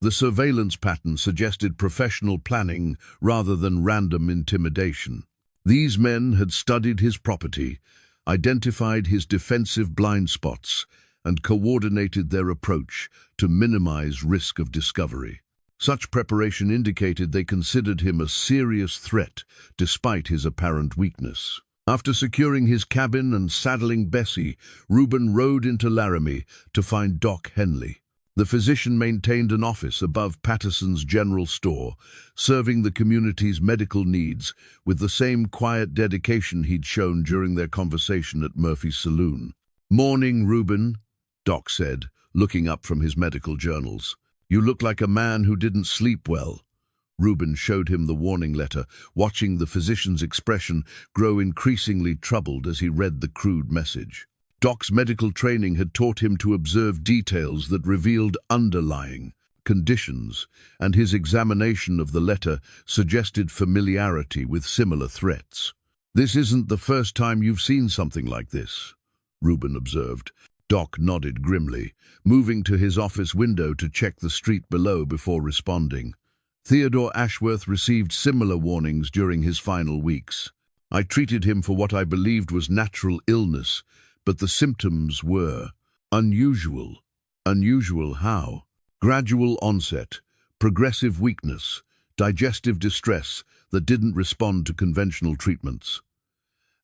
Speaker 1: The surveillance pattern suggested professional planning rather than random intimidation. These men had studied his property, identified his defensive blind spots, and coordinated their approach to minimize risk of discovery. Such preparation indicated they considered him a serious threat, despite his apparent weakness. After securing his cabin and saddling Bessie, Reuben rode into Laramie to find Doc Henley. The physician maintained an office above Patterson's general store, serving the community's medical needs with the same quiet dedication he'd shown during their conversation at Murphy's saloon. "Morning, Reuben," Doc said, looking up from his medical journals. "You look like a man who didn't sleep well." Reuben showed him the warning letter, watching the physician's expression grow increasingly troubled as he read the crude message. Doc's medical training had taught him to observe details that revealed underlying conditions, and his examination of the letter suggested familiarity with similar threats. "This isn't the first time you've seen something like this," Reuben observed. Doc nodded grimly, moving to his office window to check the street below before responding. "Theodore Ashworth received similar warnings during his final weeks. I treated him for what I believed was natural illness, but the symptoms were unusual." "Unusual how?" "Gradual onset, progressive weakness, digestive distress that didn't respond to conventional treatments."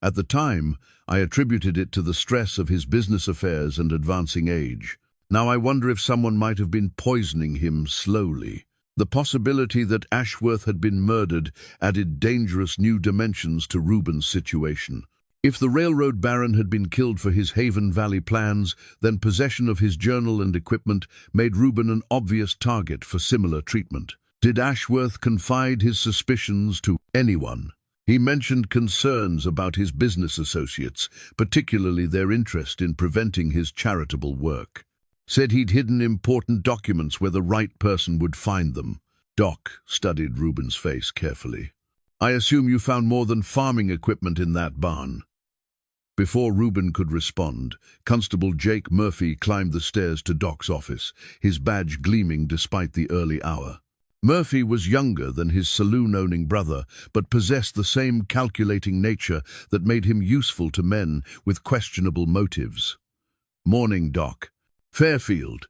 Speaker 1: At the time, I attributed it to the stress of his business affairs and advancing age. Now I wonder if someone might have been poisoning him slowly. The possibility that Ashworth had been murdered added dangerous new dimensions to Reuben's situation. If the railroad baron had been killed for his Haven Valley plans, then possession of his journal and equipment made Reuben an obvious target for similar treatment. Did Ashworth confide his suspicions to anyone? He mentioned concerns about his business associates, particularly their interest in preventing his charitable work. Said he'd hidden important documents where the right person would find them. Doc studied Reuben's face carefully. I assume you found more than farming equipment in that barn. Before Reuben could respond, Constable Jake Murphy climbed the stairs to Doc's office, his badge gleaming despite the early hour. Murphy was younger than his saloon-owning brother, but possessed the same calculating nature that made him useful to men with questionable motives. Morning, Doc. Fairfield.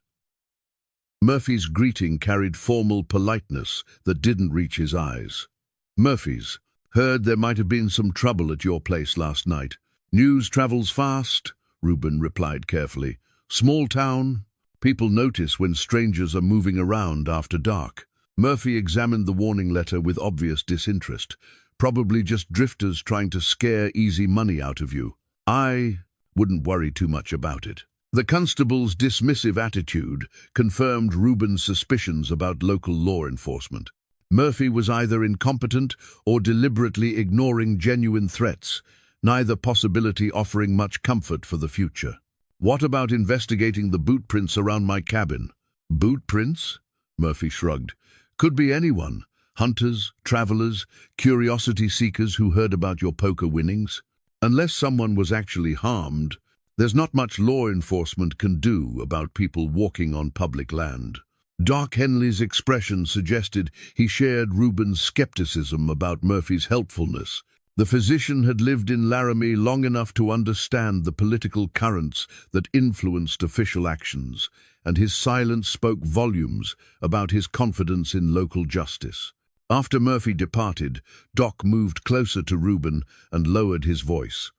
Speaker 1: Murphy's greeting carried formal politeness that didn't reach his eyes. Murphy's. Heard there might have been some trouble at your place last night. News travels fast, Reuben replied carefully. Small town. People notice when strangers are moving around after dark. Murphy examined the warning letter with obvious disinterest. Probably just drifters trying to scare easy money out of you. I wouldn't worry too much about it. The constable's dismissive attitude confirmed Reuben's suspicions about local law enforcement. Murphy was either incompetent or deliberately ignoring genuine threats, neither possibility offering much comfort for the future. What about investigating the boot prints around my cabin? Boot prints? Murphy shrugged. Could be anyone. Hunters, travelers, curiosity seekers who heard about your poker winnings. Unless someone was actually harmed, there's not much law enforcement can do about people walking on public land. Doc Henley's expression suggested he shared Reuben's skepticism about Murphy's helpfulness. The physician had lived in Laramie long enough to understand the political currents that influenced official actions, and his silence spoke volumes about his confidence in local justice. After Murphy departed, Doc moved closer to Reuben and lowered his voice.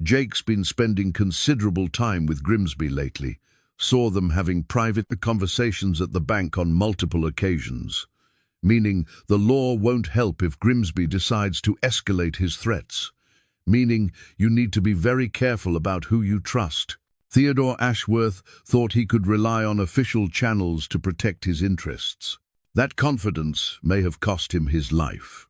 Speaker 1: Jake's been spending considerable time with Grimsby lately, saw them having private conversations at the bank on multiple occasions, meaning the law won't help if Grimsby decides to escalate his threats, meaning you need to be very careful about who you trust. Theodore Ashworth thought he could rely on official channels to protect his interests. That confidence may have cost him his life.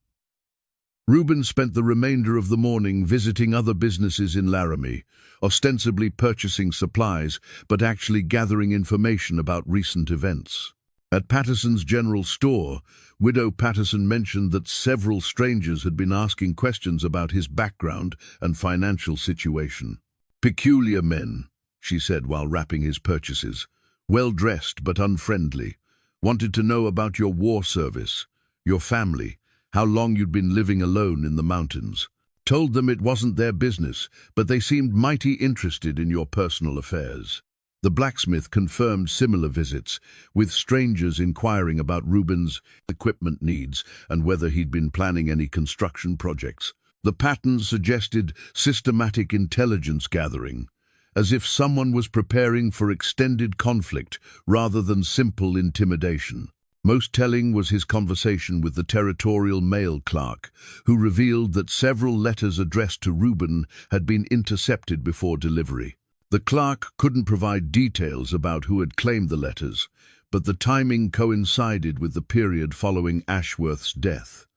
Speaker 1: Reuben spent the remainder of the morning visiting other businesses in Laramie, ostensibly purchasing supplies, but actually gathering information about recent events. At Patterson's general store, Widow Patterson mentioned that several strangers had been asking questions about his background and financial situation. Peculiar men, she said while wrapping his purchases. Well-dressed but unfriendly. Wanted to know about your war service, your family, how long you'd been living alone in the mountains. Told them it wasn't their business, but they seemed mighty interested in your personal affairs. The blacksmith confirmed similar visits, with strangers inquiring about Reuben's equipment needs and whether he'd been planning any construction projects. The patterns suggested systematic intelligence gathering, as if someone was preparing for extended conflict rather than simple intimidation. Most telling was his conversation with the territorial mail clerk, who revealed that several letters addressed to Reuben had been intercepted before delivery. The clerk couldn't provide details about who had claimed the letters, but the timing coincided with the period following Ashworth's death.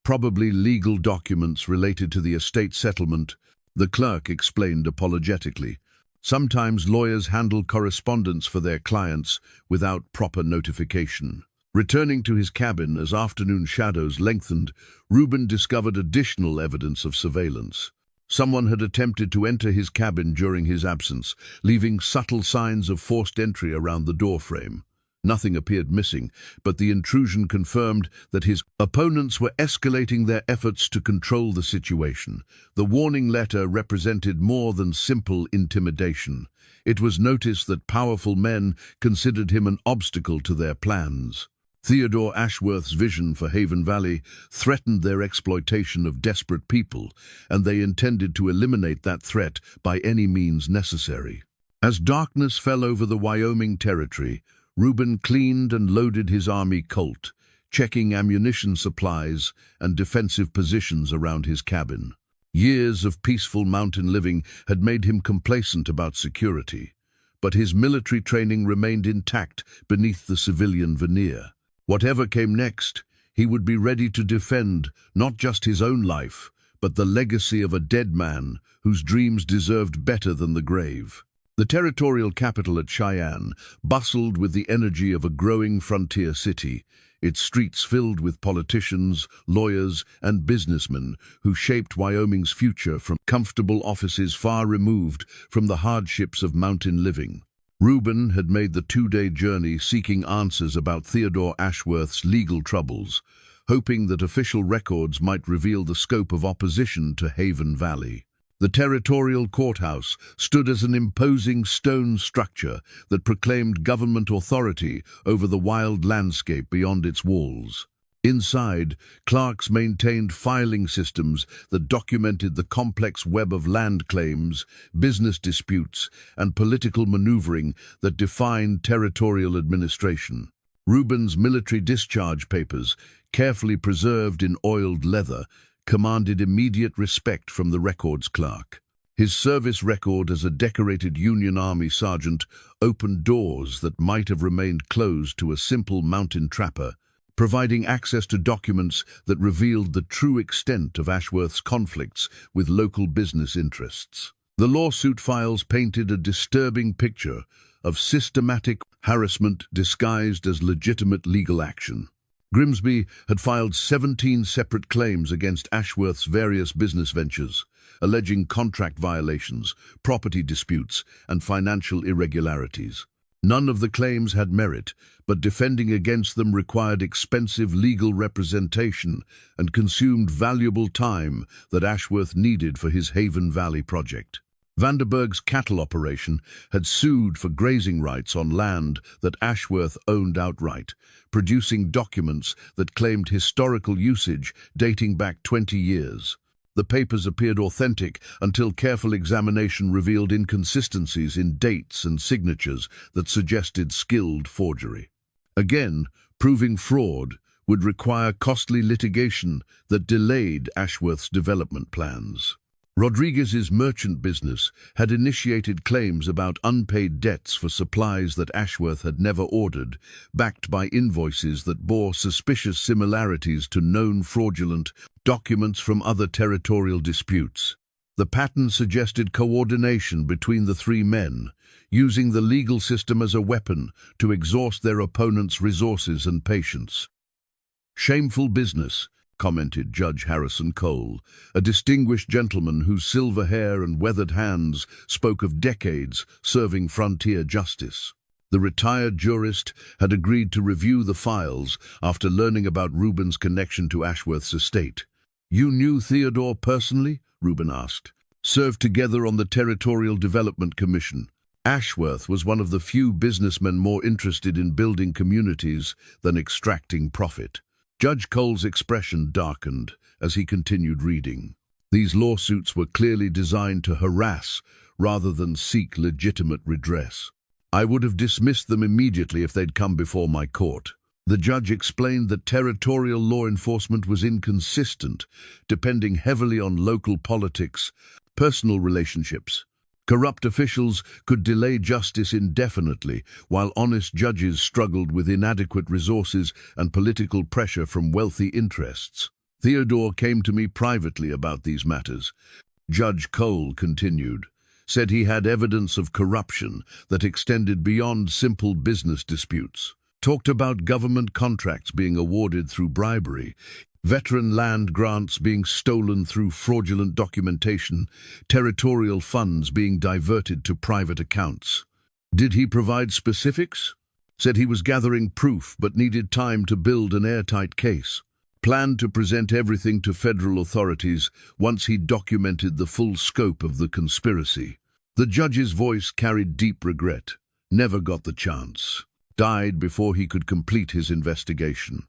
Speaker 1: Probably legal documents related to the estate settlement, the clerk explained apologetically. Sometimes lawyers handle correspondence for their clients without proper notification. Returning to his cabin as afternoon shadows lengthened, Reuben discovered additional evidence of surveillance. Someone had attempted to enter his cabin during his absence, leaving subtle signs of forced entry around the doorframe. Nothing appeared missing, but the intrusion confirmed that his opponents were escalating their efforts to control the situation. The warning letter represented more than simple intimidation. It was noticed that powerful men considered him an obstacle to their plans. Theodore Ashworth's vision for Haven Valley threatened their exploitation of desperate people, and they intended to eliminate that threat by any means necessary. As darkness fell over the Wyoming territory, Reuben cleaned and loaded his army Colt, checking ammunition supplies and defensive positions around his cabin. Years of peaceful mountain living had made him complacent about security, but his military training remained intact beneath the civilian veneer. Whatever came next, he would be ready to defend not just his own life, but the legacy of a dead man whose dreams deserved better than the grave. The territorial capital at Cheyenne bustled with the energy of a growing frontier city, its streets filled with politicians, lawyers, and businessmen who shaped Wyoming's future from comfortable offices far removed from the hardships of mountain living. Reuben had made the two-day journey seeking answers about Theodore Ashworth's legal troubles, hoping that official records might reveal the scope of opposition to Haven Valley. The territorial courthouse stood as an imposing stone structure that proclaimed government authority over the wild landscape beyond its walls. Inside, clerks maintained filing systems that documented the complex web of land claims, business disputes, and political maneuvering that defined territorial administration. Reuben's military discharge papers, carefully preserved in oiled leather, commanded immediate respect from the records clerk. His service record as a decorated Union Army sergeant opened doors that might have remained closed to a simple mountain trapper, providing access to documents that revealed the true extent of Ashworth's conflicts with local business interests. The lawsuit files painted a disturbing picture of systematic harassment disguised as legitimate legal action. Grimsby had filed 17 separate claims against Ashworth's various business ventures, alleging contract violations, property disputes, and financial irregularities. None of the claims had merit, but defending against them required expensive legal representation and consumed valuable time that Ashworth needed for his Haven Valley project. Vanderburg's cattle operation had sued for grazing rights on land that Ashworth owned outright, producing documents that claimed historical usage dating back 20 years. The papers appeared authentic until careful examination revealed inconsistencies in dates and signatures that suggested skilled forgery. Again, proving fraud would require costly litigation that delayed Ashworth's development plans. Rodriguez's merchant business had initiated claims about unpaid debts for supplies that Ashworth had never ordered, backed by invoices that bore suspicious similarities to known fraudulent documents from other territorial disputes. The pattern suggested coordination between the three men, using the legal system as a weapon to exhaust their opponent's resources and patience. "Shameful business," commented Judge Harrison Cole, a distinguished gentleman whose silver hair and weathered hands spoke of decades serving frontier justice. The retired jurist had agreed to review the files after learning about Reuben's connection to Ashworth's estate. "You knew Theodore personally?" Reuben asked. "Served together on the Territorial Development Commission. Ashworth was one of the few businessmen more interested in building communities than extracting profit." Judge Cole's expression darkened as he continued reading. These lawsuits were clearly designed to harass rather than seek legitimate redress. "I would have dismissed them immediately if they'd come before my court." The judge explained that territorial law enforcement was inconsistent, depending heavily on local politics, personal relationships. Corrupt officials could delay justice indefinitely, while honest judges struggled with inadequate resources and political pressure from wealthy interests. "Theodore came to me privately about these matters," Judge Cole continued, "said he had evidence of corruption that extended beyond simple business disputes. Talked about government contracts being awarded through bribery, veteran land grants being stolen through fraudulent documentation, territorial funds being diverted to private accounts." "Did he provide specifics?" "Said he was gathering proof but needed time to build an airtight case. Planned to present everything to federal authorities once he documented the full scope of the conspiracy." The judge's voice carried deep regret. "Never got the chance." died before he could complete his investigation.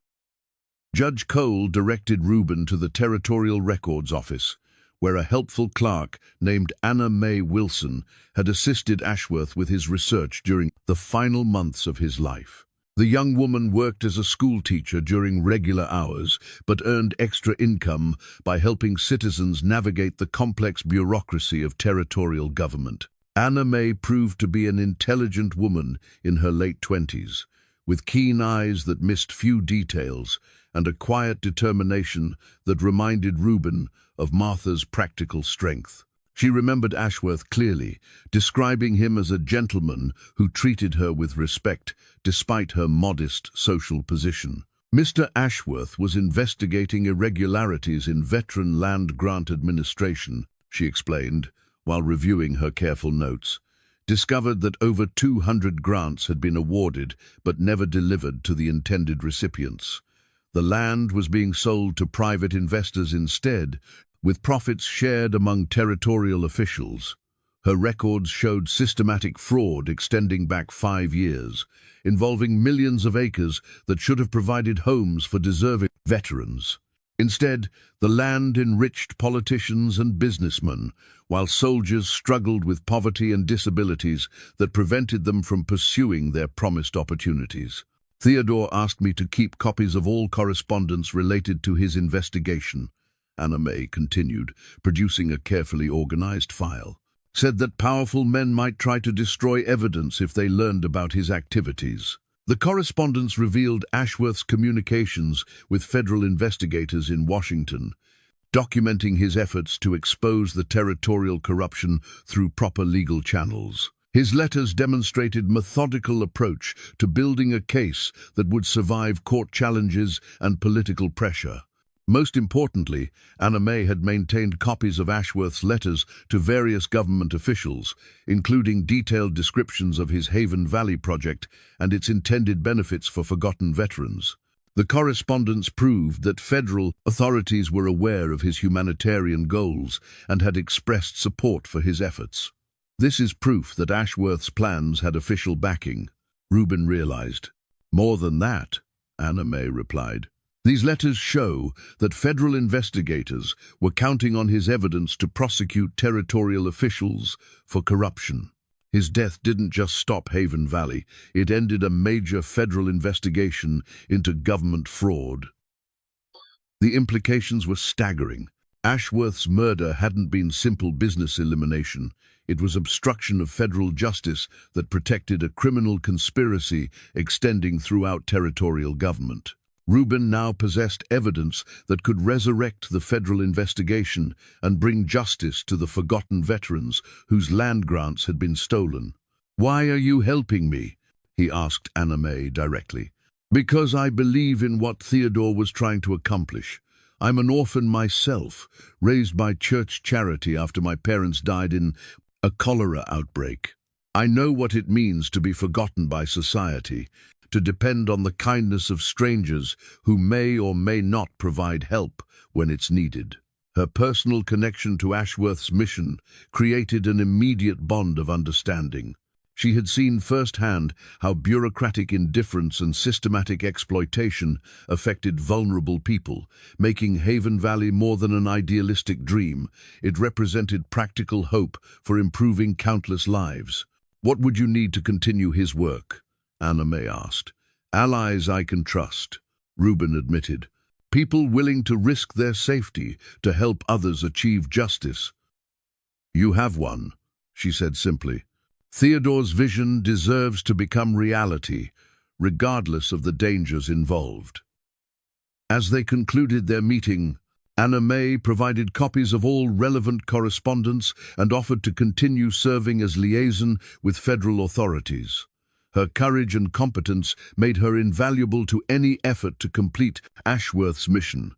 Speaker 1: Judge Cole directed Reuben to the Territorial Records Office, where a helpful clerk named Anna Mae Wilson had assisted Ashworth with his research during the final months of his life. The young woman worked as a school teacher during regular hours, but earned extra income by helping citizens navigate the complex bureaucracy of territorial government. Anna Mae proved to be an intelligent woman in her late 20s, with keen eyes that missed few details and a quiet determination that reminded Reuben of Martha's practical strength. She remembered Ashworth clearly, describing him as a gentleman who treated her with respect despite her modest social position. Mr. Ashworth was investigating irregularities in veteran land grant administration, she explained, while reviewing her careful notes. Discovered that over 200 grants had been awarded but never delivered to the intended recipients. The land was being sold to private investors instead, with profits shared among territorial officials. Her records showed systematic fraud extending back 5 years, involving millions of acres that should have provided homes for deserving veterans. Instead, the land enriched politicians and businessmen, while soldiers struggled with poverty and disabilities that prevented them from pursuing their promised opportunities. Theodore asked me to keep copies of all correspondence related to his investigation, Anna Mae continued, producing a carefully organized file. Said that powerful men might try to destroy evidence if they learned about his activities. The correspondence revealed Ashworth's communications with federal investigators in Washington, documenting his efforts to expose the territorial corruption through proper legal channels. His letters demonstrated methodical approach to building a case that would survive court challenges and political pressure. Most importantly, Anna Mae had maintained copies of Ashworth's letters to various government officials, including detailed descriptions of his Haven Valley project and its intended benefits for forgotten veterans. The correspondence proved that federal authorities were aware of his humanitarian goals and had expressed support for his efforts. This is proof that Ashworth's plans had official backing, Reuben realized. More than that, Anna Mae replied. These letters show that federal investigators were counting on his evidence to prosecute territorial officials for corruption. His death didn't just stop Haven Valley, it ended a major federal investigation into government fraud. The implications were staggering. Ashworth's murder hadn't been simple business elimination. It was obstruction of federal justice that protected a criminal conspiracy extending throughout territorial government. Reuben now possessed evidence that could resurrect the federal investigation and bring justice to the forgotten veterans whose land grants had been stolen. "Why are you helping me?" he asked Anna Mae directly. "Because I believe in what Theodore was trying to accomplish. I'm an orphan myself, raised by church charity after my parents died in a cholera outbreak. I know what it means to be forgotten by society, to depend on the kindness of strangers who may or may not provide help when it's needed." Her personal connection to Ashworth's mission created an immediate bond of understanding. She had seen firsthand how bureaucratic indifference and systematic exploitation affected vulnerable people, making Haven Valley more than an idealistic dream. It represented practical hope for improving countless lives. "What would you need to continue his work?" Anna Mae asked. "Allies I can trust," Reuben admitted. "People willing to risk their safety to help others achieve justice." "You have one," she said simply. "Theodore's vision deserves to become reality, regardless of the dangers involved." As they concluded their meeting, Anna Mae provided copies of all relevant correspondence and offered to continue serving as liaison with federal authorities. Her courage and competence made her invaluable to any effort to complete Ashworth's mission,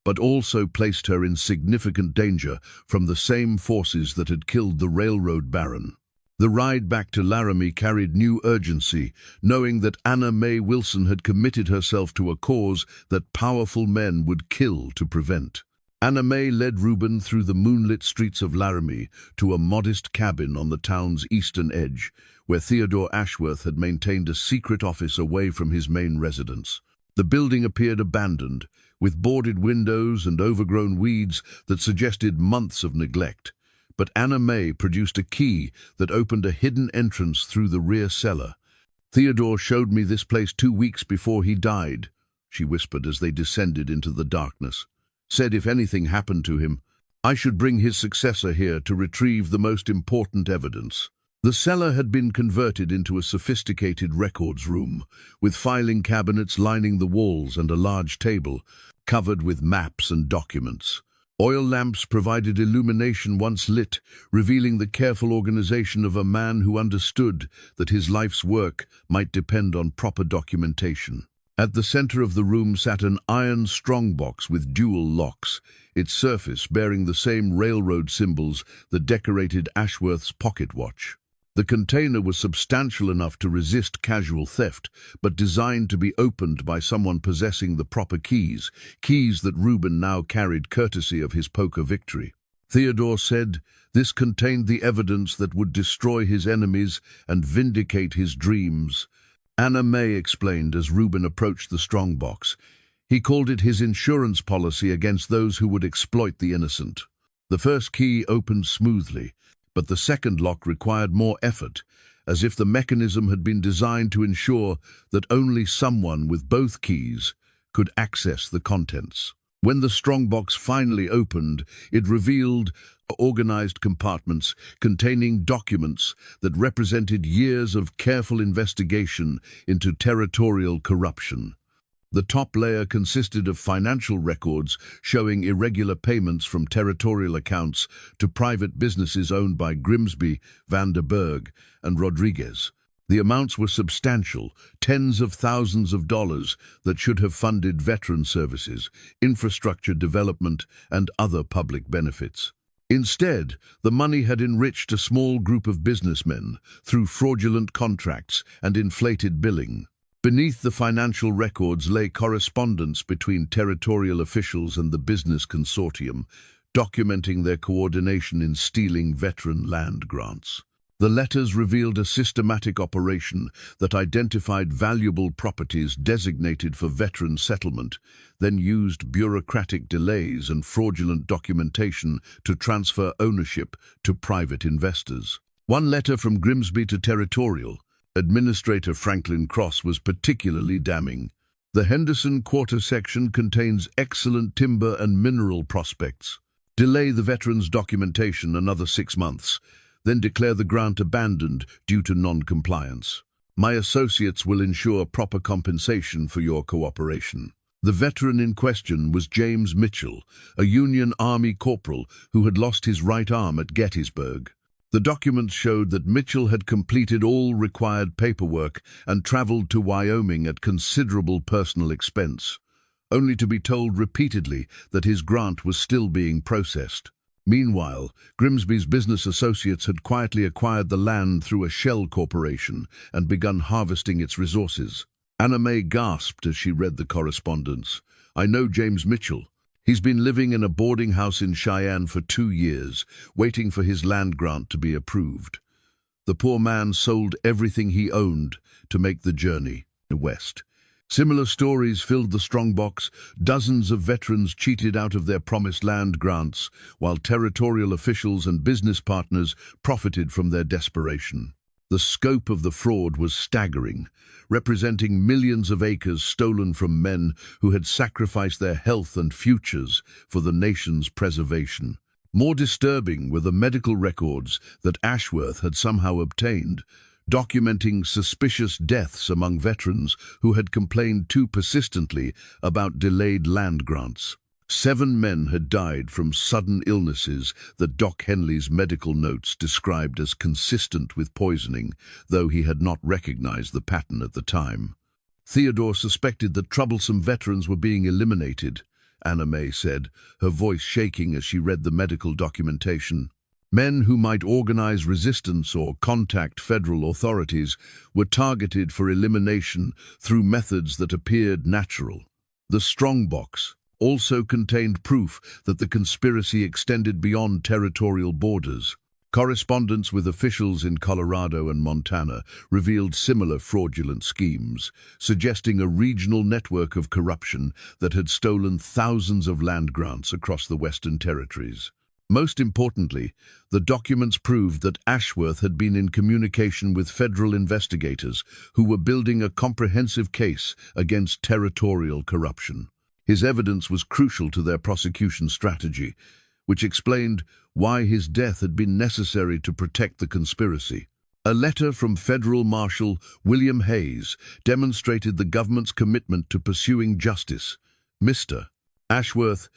Speaker 1: but also placed her in significant danger from the same forces that had killed the railroad baron. The ride back to Laramie carried new urgency, knowing that Anna Mae Wilson had committed herself to a cause that powerful men would kill to prevent. Anna Mae led Reuben through the moonlit streets of Laramie to a modest cabin on the town's eastern edge, where Theodore Ashworth had maintained a secret office away from his main residence. The building appeared abandoned, with boarded windows and overgrown weeds that suggested months of neglect. But Anna May produced a key that opened a hidden entrance through the rear cellar. "Theodore showed me this place 2 weeks before he died," she whispered as they descended into the darkness. "Said if anything happened to him, I should bring his successor here to retrieve the most important evidence." The cellar had been converted into a sophisticated records room, with filing cabinets lining the walls and a large table covered with maps and documents. Oil lamps provided illumination once lit, revealing the careful organization of a man who understood that his life's work might depend on proper documentation. At the center of the room sat an iron strongbox with dual locks, its surface bearing the same railroad symbols that decorated Ashworth's pocket watch. The container was substantial enough to resist casual theft, but designed to be opened by someone possessing the proper keys that Reuben now carried courtesy of his poker victory. Theodore said this contained the evidence that would destroy his enemies and vindicate his dreams. Anna May explained as Reuben approached the strongbox. He called it his insurance policy against those who would exploit the innocent. The first key opened smoothly, but the second lock required more effort, as if the mechanism had been designed to ensure that only someone with both keys could access the contents. When the strongbox finally opened, it revealed organized compartments containing documents that represented years of careful investigation into territorial corruption. The top layer consisted of financial records showing irregular payments from territorial accounts to private businesses owned by Grimsby, Van der Berg, and Rodriguez. The amounts were substantial, tens of thousands of dollars that should have funded veteran services, infrastructure development, and other public benefits. Instead, the money had enriched a small group of businessmen through fraudulent contracts and inflated billing. Beneath the financial records lay correspondence between territorial officials and the business consortium, documenting their coordination in stealing veteran land grants. The letters revealed a systematic operation that identified valuable properties designated for veteran settlement, then used bureaucratic delays and fraudulent documentation to transfer ownership to private investors. One letter from Grimsby to Territorial, Administrator Franklin Cross, was particularly damning. The Henderson Quarter section contains excellent timber and mineral prospects. Delay the veterans' documentation another 6 months, then declare the grant abandoned due to non-compliance. My associates will ensure proper compensation for your cooperation. The veteran in question was James Mitchell, a Union Army corporal who had lost his right arm at Gettysburg. The documents showed that Mitchell had completed all required paperwork and traveled to Wyoming at considerable personal expense, only to be told repeatedly that his grant was still being processed. Meanwhile, Grimsby's business associates had quietly acquired the land through a shell corporation and begun harvesting its resources. Anna May gasped as she read the correspondence. "I know James Mitchell. He's been living in a boarding house in Cheyenne for 2 years, waiting for his land grant to be approved. The poor man sold everything he owned to make the journey west." Similar stories filled the strongbox. Dozens of veterans cheated out of their promised land grants, while territorial officials and business partners profited from their desperation. The scope of the fraud was staggering, representing millions of acres stolen from men who had sacrificed their health and futures for the nation's preservation. More disturbing were the medical records that Ashworth had somehow obtained, documenting suspicious deaths among veterans who had complained too persistently about delayed land grants. 7 men had died from sudden illnesses that Doc Henley's medical notes described as consistent with poisoning, though he had not recognized the pattern at the time. Theodore suspected that troublesome veterans were being eliminated, Anna May said, her voice shaking as she read the medical documentation. Men who might organize resistance or contact federal authorities were targeted for elimination through methods that appeared natural. The strongbox also contained proof that the conspiracy extended beyond territorial borders. Correspondence with officials in Colorado and Montana revealed similar fraudulent schemes, suggesting a regional network of corruption that had stolen thousands of land grants across the Western Territories. Most importantly, the documents proved that Ashworth had been in communication with federal investigators who were building a comprehensive case against territorial corruption. His evidence was crucial to their prosecution strategy, which explained why his death had been necessary to protect the conspiracy. A letter from Federal Marshal William Hayes demonstrated the government's commitment to pursuing justice. Mr. Ashworth,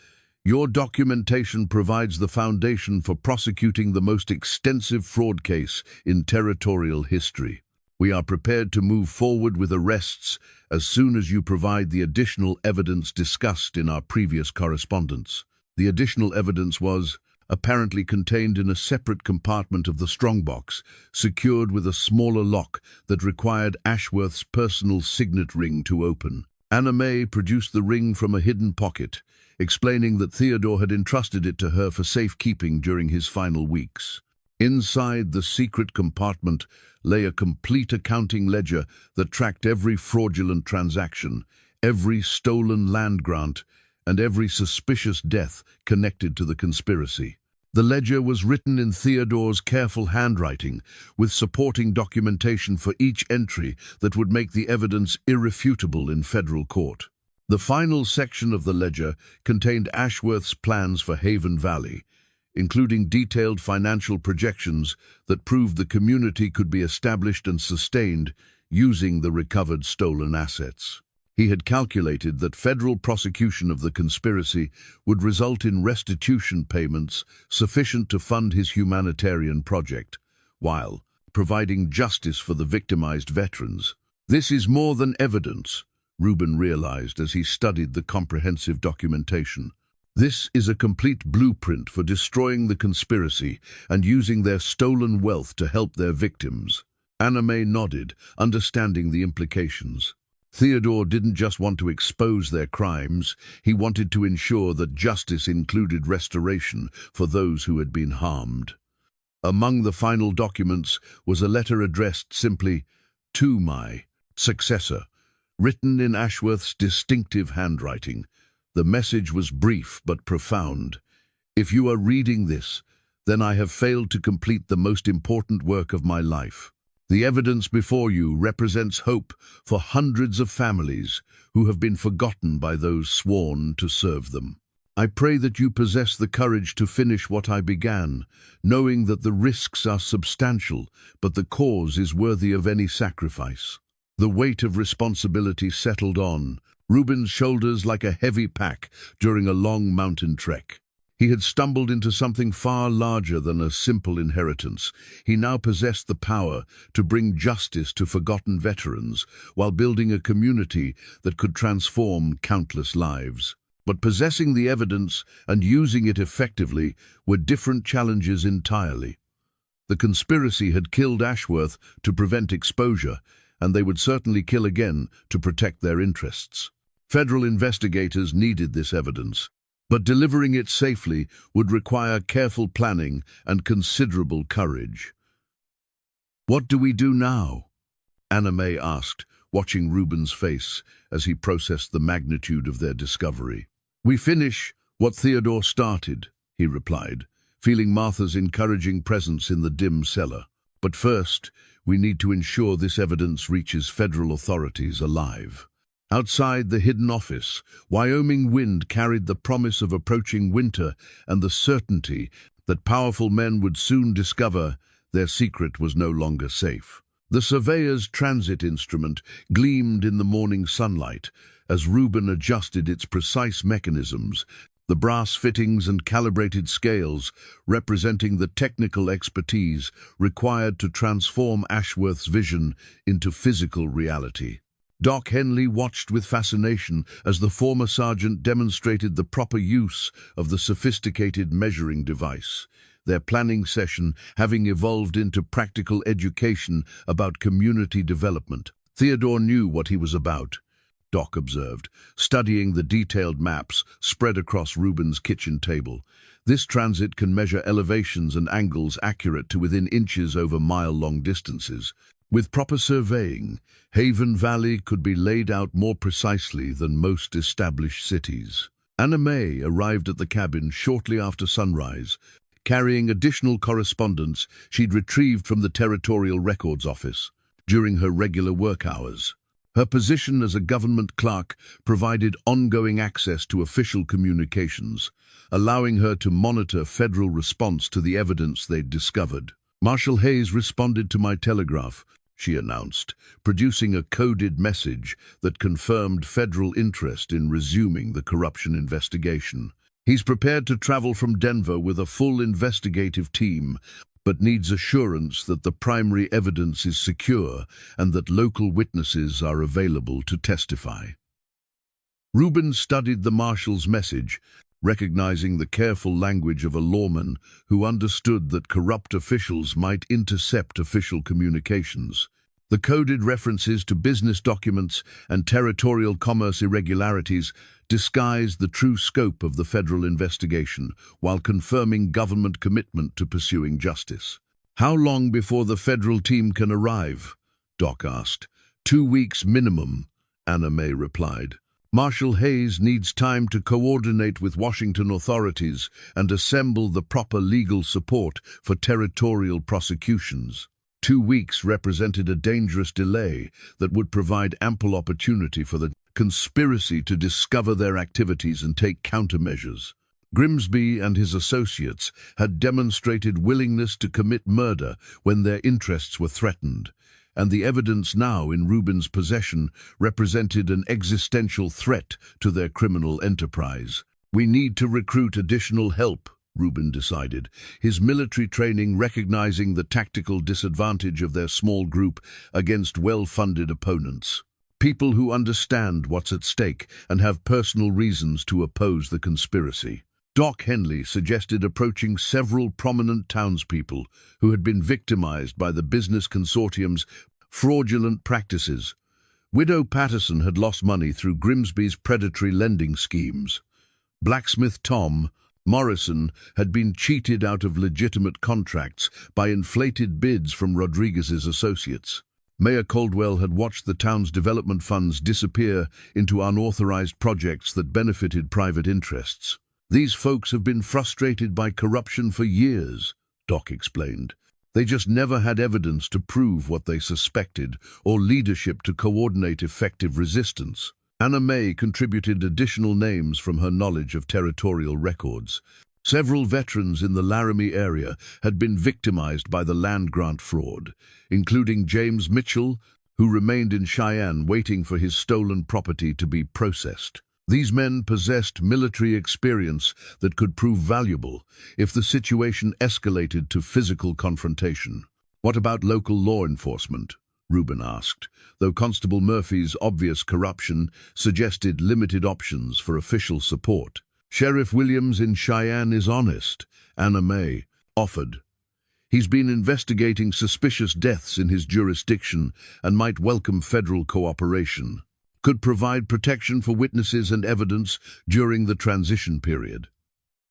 Speaker 1: your documentation provides the foundation for prosecuting the most extensive fraud case in territorial history. We are prepared to move forward with arrests as soon as you provide the additional evidence discussed in our previous correspondence. The additional evidence was apparently contained in a separate compartment of the strongbox, secured with a smaller lock that required Ashworth's personal signet ring to open. Anna May produced the ring from a hidden pocket, explaining that Theodore had entrusted it to her for safekeeping during his final weeks. Inside the secret compartment lay a complete accounting ledger that tracked every fraudulent transaction, every stolen land grant, and every suspicious death connected to the conspiracy. The ledger was written in Theodore's careful handwriting, with supporting documentation for each entry that would make the evidence irrefutable in federal court. The final section of the ledger contained Ashworth's plans for Haven Valley, including detailed financial projections that proved the community could be established and sustained using the recovered stolen assets. He had calculated that federal prosecution of the conspiracy would result in restitution payments sufficient to fund his humanitarian project, while providing justice for the victimized veterans. This is more than evidence, Rubin realized as he studied the comprehensive documentation. This is a complete blueprint for destroying the conspiracy and using their stolen wealth to help their victims. Anna May nodded, understanding the implications. Theodore didn't just want to expose their crimes, he wanted to ensure that justice included restoration for those who had been harmed. Among the final documents was a letter addressed simply, "To my successor," written in Ashworth's distinctive handwriting. The message was brief but profound. "If you are reading this, then I have failed to complete the most important work of my life. The evidence before you represents hope for hundreds of families who have been forgotten by those sworn to serve them. I pray that you possess the courage to finish what I began, knowing that the risks are substantial, but the cause is worthy of any sacrifice." The weight of responsibility settled on Rubin's shoulders like a heavy pack during a long mountain trek. He had stumbled into something far larger than a simple inheritance. He now possessed the power to bring justice to forgotten veterans while building a community that could transform countless lives. But possessing the evidence and using it effectively were different challenges entirely. The conspiracy had killed Ashworth to prevent exposure, and they would certainly kill again to protect their interests. Federal investigators needed this evidence, but delivering it safely would require careful planning and considerable courage. "What do we do now?" Anna May asked, watching Rubin's face as he processed the magnitude of their discovery. "We finish what Theodore started," he replied, feeling Martha's encouraging presence in the dim cellar. "But first, we need to ensure this evidence reaches federal authorities alive." Outside the hidden office, Wyoming wind carried the promise of approaching winter and the certainty that powerful men would soon discover their secret was no longer safe. The surveyor's transit instrument gleamed in the morning sunlight as Rubin adjusted its precise mechanisms, the brass fittings and calibrated scales representing the technical expertise required to transform Ashworth's vision into physical reality. Doc Henley watched with fascination as the former sergeant demonstrated the proper use of the sophisticated measuring device, their planning session having evolved into practical education about community development. Theodore knew what he was about. Doc observed, studying the detailed maps spread across Reuben's kitchen table. This transit can measure elevations and angles accurate to within inches over mile-long distances. With proper surveying, Haven Valley could be laid out more precisely than most established cities. Anna May arrived at the cabin shortly after sunrise, carrying additional correspondence she'd retrieved from the Territorial Records Office during her regular work hours. Her position as a government clerk provided ongoing access to official communications, allowing her to monitor federal response to the evidence they'd discovered. "Marshal Hayes responded to my telegraph," she announced, producing a coded message that confirmed federal interest in resuming the corruption investigation. "He's prepared to travel from Denver with a full investigative team, but needs assurance that the primary evidence is secure and that local witnesses are available to testify." Reuben studied the marshal's message, recognizing the careful language of a lawman who understood that corrupt officials might intercept official communications. The coded references to business documents and territorial commerce irregularities disguised the true scope of the federal investigation while confirming government commitment to pursuing justice. "How long before the federal team can arrive?" Doc asked. 2 weeks minimum," Anna May replied. "Marshal Hayes needs time to coordinate with Washington authorities and assemble the proper legal support for territorial prosecutions." 2 weeks represented a dangerous delay that would provide ample opportunity for the conspiracy to discover their activities and take countermeasures. Grimsby and his associates had demonstrated willingness to commit murder when their interests were threatened, and the evidence now in Reuben's possession represented an existential threat to their criminal enterprise. "We need to recruit additional help," Reuben decided, his military training recognizing the tactical disadvantage of their small group against well-funded opponents. People who understand what's at stake and have personal reasons to oppose the conspiracy. Doc Henley suggested approaching several prominent townspeople who had been victimized by the business consortium's fraudulent practices. Widow Patterson had lost money through Grimsby's predatory lending schemes. Blacksmith Tom Morrison had been cheated out of legitimate contracts by inflated bids from Rodriguez's associates. Mayor Caldwell had watched the town's development funds disappear into unauthorized projects that benefited private interests. "These folks have been frustrated by corruption for years," Doc explained. "They just never had evidence to prove what they suspected or leadership to coordinate effective resistance." Anna May contributed additional names from her knowledge of territorial records. Several veterans in the Laramie area had been victimized by the land grant fraud, including James Mitchell, who remained in Cheyenne waiting for his stolen property to be processed. These men possessed military experience that could prove valuable if the situation escalated to physical confrontation. "What about local law enforcement?" Reuben asked, though Constable Murphy's obvious corruption suggested limited options for official support. "Sheriff Williams in Cheyenne is honest," Anna May offered. "He's been investigating suspicious deaths in his jurisdiction and might welcome federal cooperation. Could provide protection for witnesses and evidence during the transition period."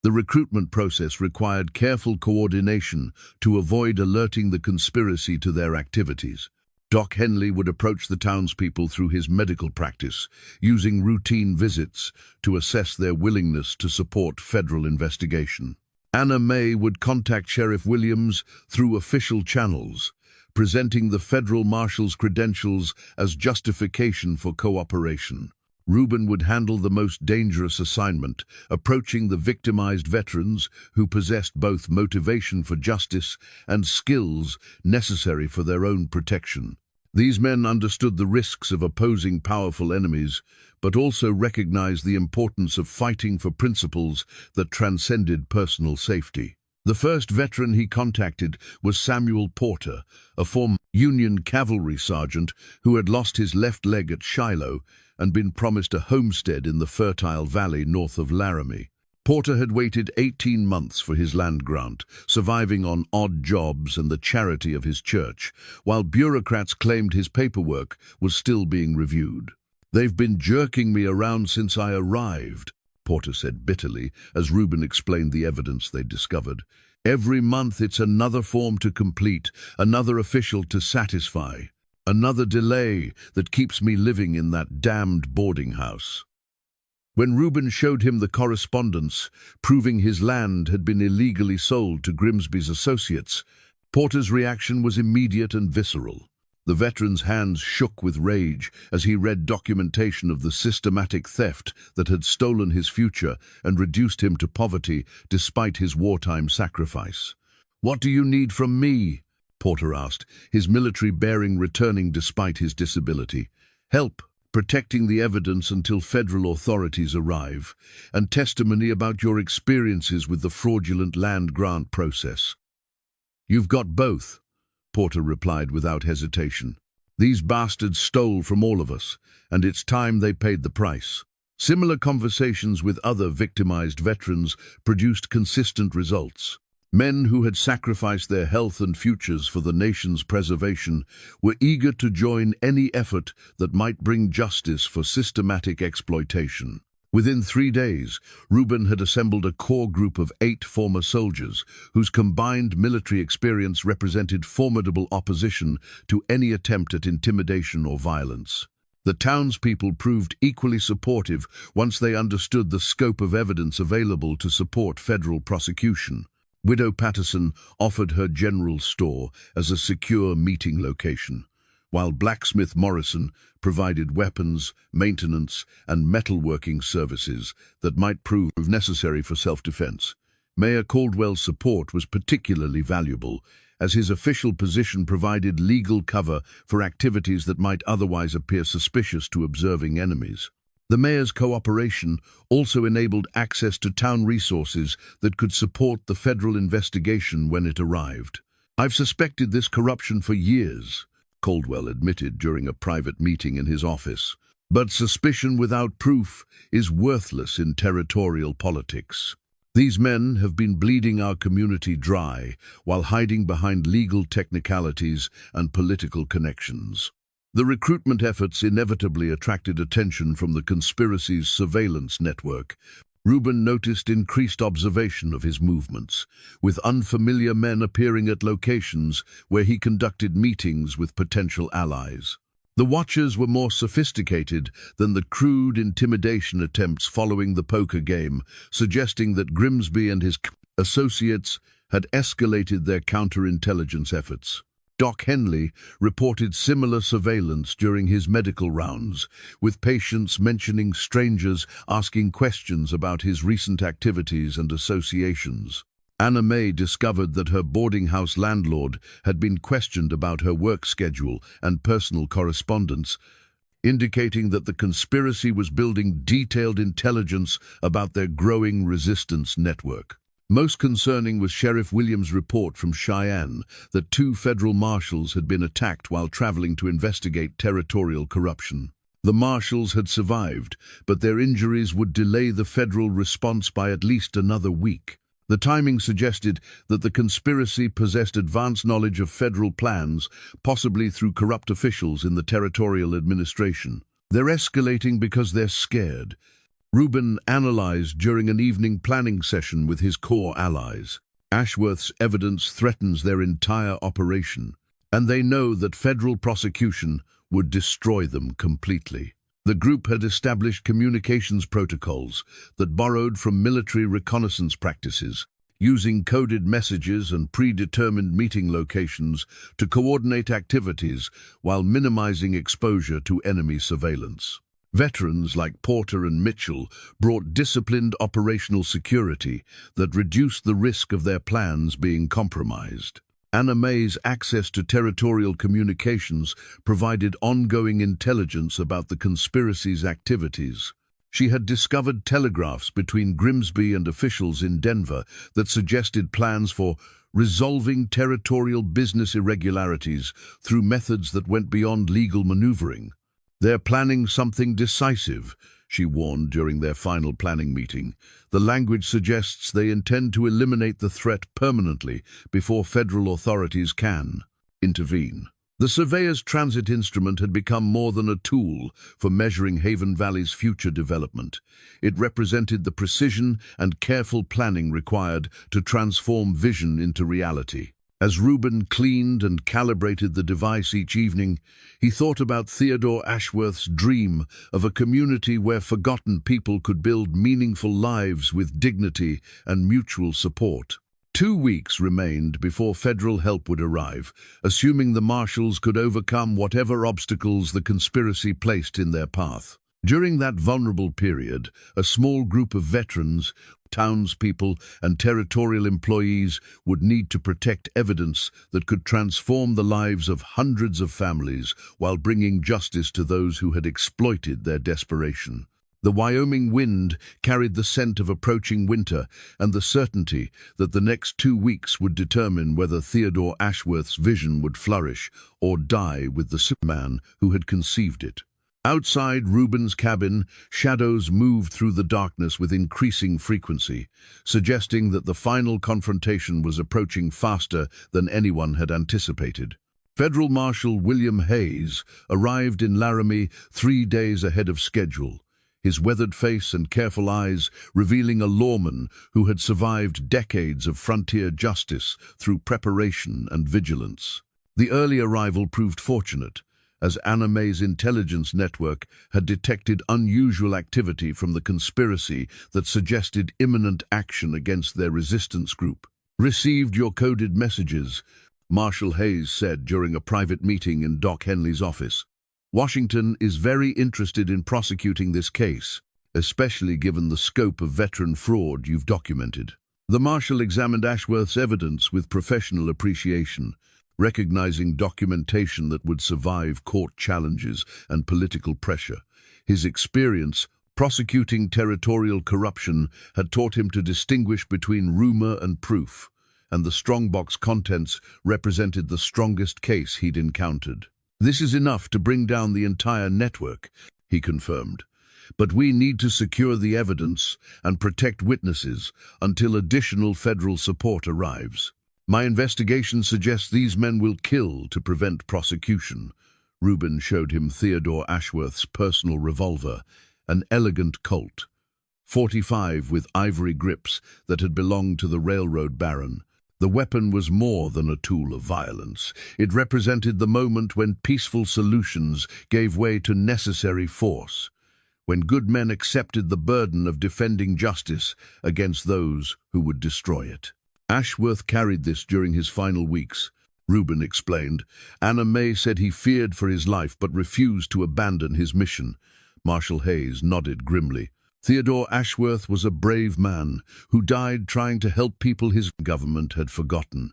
Speaker 1: The recruitment process required careful coordination to avoid alerting the conspiracy to their activities. Doc Henley would approach the townspeople through his medical practice, using routine visits to assess their willingness to support federal investigation. Anna May would contact Sheriff Williams through official channels, presenting the federal marshal's credentials as justification for cooperation. Reuben would handle the most dangerous assignment, approaching the victimized veterans who possessed both motivation for justice and skills necessary for their own protection. These men understood the risks of opposing powerful enemies, but also recognized the importance of fighting for principles that transcended personal safety. The first veteran he contacted was Samuel Porter, a former Union cavalry sergeant who had lost his left leg at Shiloh and been promised a homestead in the fertile valley north of Laramie. Porter had waited 18 months for his land grant, surviving on odd jobs and the charity of his church, while bureaucrats claimed his paperwork was still being reviewed. "They've been jerking me around since I arrived," Porter said bitterly as Rubin explained the evidence they'd discovered. "Every month it's another form to complete, another official to satisfy, another delay that keeps me living in that damned boarding house." When Rubin showed him the correspondence proving his land had been illegally sold to Grimsby's associates, Porter's reaction was immediate and visceral. The veteran's hands shook with rage as he read documentation of the systematic theft that had stolen his future and reduced him to poverty despite his wartime sacrifice. "What do you need from me?" Porter asked, his military bearing returning despite his disability. "Help protecting the evidence until federal authorities arrive, and testimony about your experiences with the fraudulent land grant process." "You've got both," Porter replied without hesitation. "These bastards stole from all of us, and it's time they paid the price." Similar conversations with other victimized veterans produced consistent results. Men who had sacrificed their health and futures for the nation's preservation were eager to join any effort that might bring justice for systematic exploitation. Within 3 days, Rubin had assembled a core group of 8 former soldiers whose combined military experience represented formidable opposition to any attempt at intimidation or violence. The townspeople proved equally supportive once they understood the scope of evidence available to support federal prosecution. Widow Patterson offered her general store as a secure meeting location, while blacksmith Morrison provided weapons, maintenance, and metalworking services that might prove necessary for self-defense. Mayor Caldwell's support was particularly valuable, as his official position provided legal cover for activities that might otherwise appear suspicious to observing enemies. The mayor's cooperation also enabled access to town resources that could support the federal investigation when it arrived. "I've suspected this corruption for years," Caldwell admitted during a private meeting in his office. "But suspicion without proof is worthless in territorial politics. These men have been bleeding our community dry while hiding behind legal technicalities and political connections." The recruitment efforts inevitably attracted attention from the conspiracy's surveillance network. Rubin noticed increased observation of his movements, with unfamiliar men appearing at locations where he conducted meetings with potential allies. The watchers were more sophisticated than the crude intimidation attempts following the poker game, suggesting that Grimsby and his associates had escalated their counterintelligence efforts. Doc Henley reported similar surveillance during his medical rounds, with patients mentioning strangers asking questions about his recent activities and associations. Anna May discovered that her boarding house landlord had been questioned about her work schedule and personal correspondence, indicating that the conspiracy was building detailed intelligence about their growing resistance network. Most concerning was Sheriff Williams' report from Cheyenne that 2 federal marshals had been attacked while traveling to investigate territorial corruption. The marshals had survived, but their injuries would delay the federal response by at least another week. The timing suggested that the conspiracy possessed advanced knowledge of federal plans, possibly through corrupt officials in the territorial administration. "They're escalating because they're scared," Rubin analyzed during an evening planning session with his core allies. "Ashworth's evidence threatens their entire operation, and they know that federal prosecution would destroy them completely." The group had established communications protocols that borrowed from military reconnaissance practices, using coded messages and predetermined meeting locations to coordinate activities while minimizing exposure to enemy surveillance. Veterans like Porter and Mitchell brought disciplined operational security that reduced the risk of their plans being compromised. Anna May's access to territorial communications provided ongoing intelligence about the conspiracy's activities. She had discovered telegraphs between Grimsby and officials in Denver that suggested plans for resolving territorial business irregularities through methods that went beyond legal maneuvering. "They're planning something decisive," she warned during their final planning meeting. "The language suggests they intend to eliminate the threat permanently before federal authorities can intervene." The surveyor's transit instrument had become more than a tool for measuring Haven Valley's future development. It represented the precision and careful planning required to transform vision into reality. As Reuben cleaned and calibrated the device each evening, he thought about Theodore Ashworth's dream of a community where forgotten people could build meaningful lives with dignity and mutual support. 2 weeks remained before federal help would arrive, assuming the marshals could overcome whatever obstacles the conspiracy placed in their path. During that vulnerable period, a small group of veterans, townspeople, and territorial employees would need to protect evidence that could transform the lives of hundreds of families while bringing justice to those who had exploited their desperation. The Wyoming wind carried the scent of approaching winter and the certainty that the next 2 weeks would determine whether Theodore Ashworth's vision would flourish or die with the man who had conceived it. Outside Reuben's cabin, shadows moved through the darkness with increasing frequency, suggesting that the final confrontation was approaching faster than anyone had anticipated. Federal Marshal William Hayes arrived in Laramie 3 days ahead of schedule, his weathered face and careful eyes revealing a lawman who had survived decades of frontier justice through preparation and vigilance. The early arrival proved fortunate, as Anna May's intelligence network had detected unusual activity from the conspiracy that suggested imminent action against their resistance group. "Received your coded messages," Marshal Hayes said during a private meeting in Doc Henley's office. "Washington is very interested in prosecuting this case, especially given the scope of veteran fraud you've documented." The Marshal examined Ashworth's evidence with professional appreciation, recognizing documentation that would survive court challenges and political pressure. His experience prosecuting territorial corruption had taught him to distinguish between rumor and proof, and the strongbox contents represented the strongest case he'd encountered. "This is enough to bring down the entire network," he confirmed. "But we need to secure the evidence and protect witnesses until additional federal support arrives. My investigation suggests these men will kill to prevent prosecution." Reuben showed him Theodore Ashworth's personal revolver, an elegant Colt .45 with ivory grips that had belonged to the railroad baron. The weapon was more than a tool of violence. It represented the moment when peaceful solutions gave way to necessary force, when good men accepted the burden of defending justice against those who would destroy it. Ashworth carried this during his final weeks, Reuben explained. Anna May said he feared for his life but refused to abandon his mission. Marshal Hayes nodded grimly. Theodore Ashworth was a brave man who died trying to help people his government had forgotten.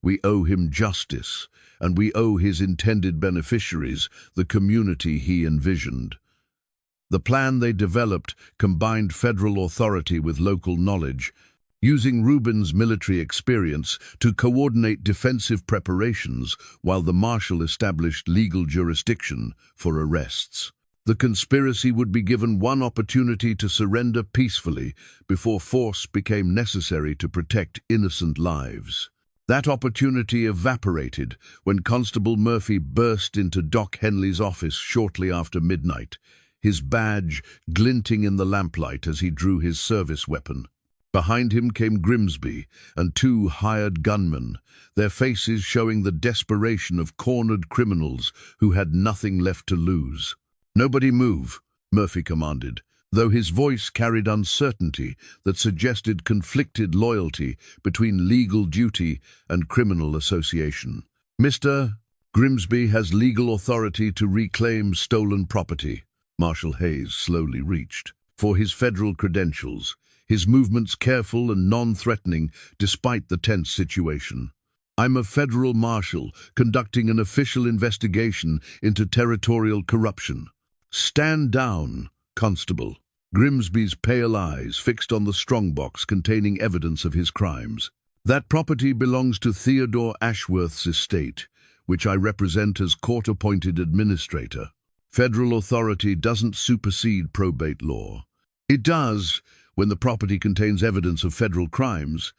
Speaker 1: We owe him justice, and we owe his intended beneficiaries the community he envisioned. The plan they developed combined federal authority with local knowledge, using Reuben's military experience to coordinate defensive preparations while the marshal established legal jurisdiction for arrests. The conspiracy would be given one opportunity to surrender peacefully before force became necessary to protect innocent lives. That opportunity evaporated when Constable Murphy burst into Doc Henley's office shortly after midnight, his badge glinting in the lamplight as he drew his service weapon. Behind him came Grimsby and 2 hired gunmen, their faces showing the desperation of cornered criminals who had nothing left to lose. "Nobody move," Murphy commanded, though his voice carried uncertainty that suggested conflicted loyalty between legal duty and criminal association. "Mr. Grimsby has legal authority to reclaim stolen property." Marshal Hayes slowly reached for his federal credentials, his movements careful and non-threatening despite the tense situation. "I'm a federal marshal conducting an official investigation into territorial corruption." "Stand down, Constable." Grimsby's pale eyes fixed on the strongbox containing evidence of his crimes. "That property belongs to Theodore Ashworth's estate, which I represent as court-appointed administrator. Federal authority doesn't supersede probate law." "It does, when the property contains evidence of federal crimes,"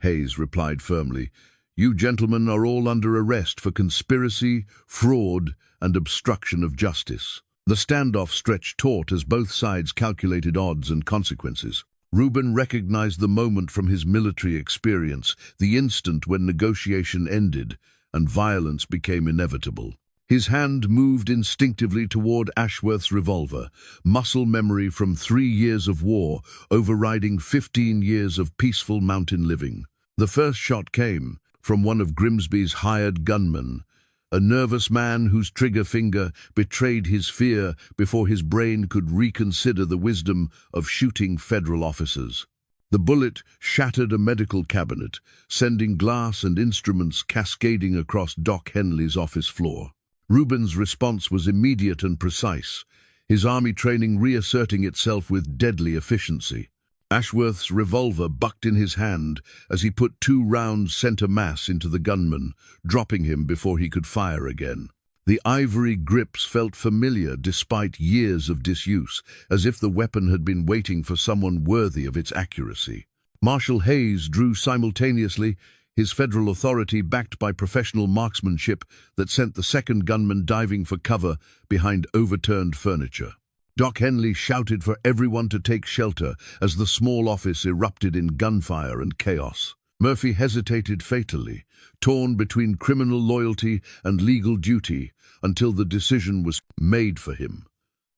Speaker 1: Hayes replied firmly. You gentlemen are all under arrest for conspiracy, fraud, and obstruction of justice." The standoff stretched taut as both sides calculated odds and consequences. Reuben recognized the moment from his military experience, the instant when negotiation ended and violence became inevitable. His hand moved instinctively toward Ashworth's revolver, muscle memory from 3 years of war overriding 15 years of peaceful mountain living. The first shot came from one of Grimsby's hired gunmen, a nervous man whose trigger finger betrayed his fear before his brain could reconsider the wisdom of shooting federal officers. The bullet shattered a medical cabinet, sending glass and instruments cascading across Doc Henley's office floor. Reuben's response was immediate and precise, his army training reasserting itself with deadly efficiency. Ashworth's revolver bucked in his hand as he put 2 rounds center mass into the gunman, dropping him before he could fire again. The ivory grips felt familiar despite years of disuse, as if the weapon had been waiting for someone worthy of its accuracy. Marshal Hayes drew simultaneously, his federal authority backed by professional marksmanship that sent the second gunman diving for cover behind overturned furniture. Doc Henley shouted for everyone to take shelter as the small office erupted in gunfire and chaos. Murphy hesitated fatally, torn between criminal loyalty and legal duty, until the decision was made for him.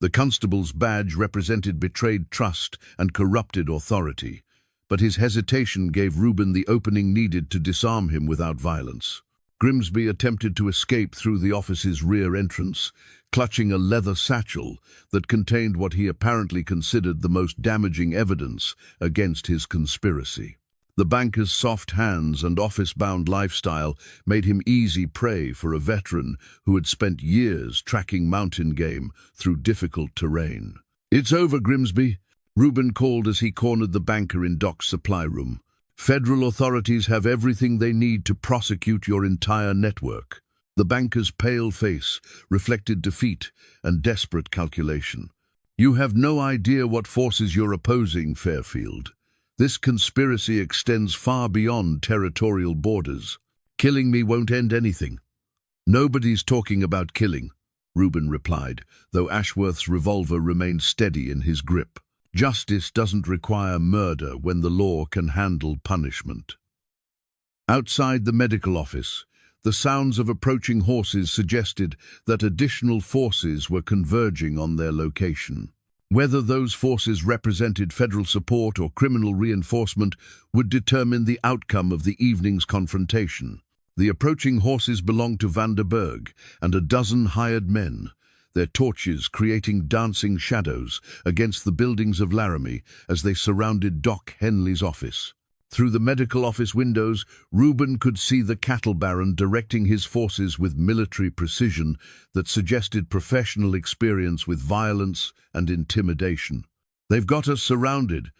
Speaker 1: The constable's badge represented betrayed trust and corrupted authority, but his hesitation gave Reuben the opening needed to disarm him without violence. Grimsby attempted to escape through the office's rear entrance, clutching a leather satchel that contained what he apparently considered the most damaging evidence against his conspiracy. The banker's soft hands and office-bound lifestyle made him easy prey for a veteran who had spent years tracking mountain game through difficult terrain. "It's over, Grimsby," Reuben called as he cornered the banker in Doc's supply room. "Federal authorities have everything they need to prosecute your entire network." The banker's pale face reflected defeat and desperate calculation. "You have no idea what forces you're opposing, Fairfield. This conspiracy extends far beyond territorial borders. Killing me won't end anything." "Nobody's talking about killing," Reuben replied, though Ashworth's revolver remained steady in his grip. "Justice doesn't require murder when the law can handle punishment." Outside the medical office, the sounds of approaching horses suggested that additional forces were converging on their location. Whether those forces represented federal support or criminal reinforcement would determine the outcome of the evening's confrontation. The approaching horses belonged to Vanderberg and a dozen hired men, their torches creating dancing shadows against the buildings of Laramie as they surrounded Doc Henley's office. Through the medical office windows, Reuben could see the cattle baron directing his forces with military precision that suggested professional experience with violence and intimidation. "They've got us surrounded,"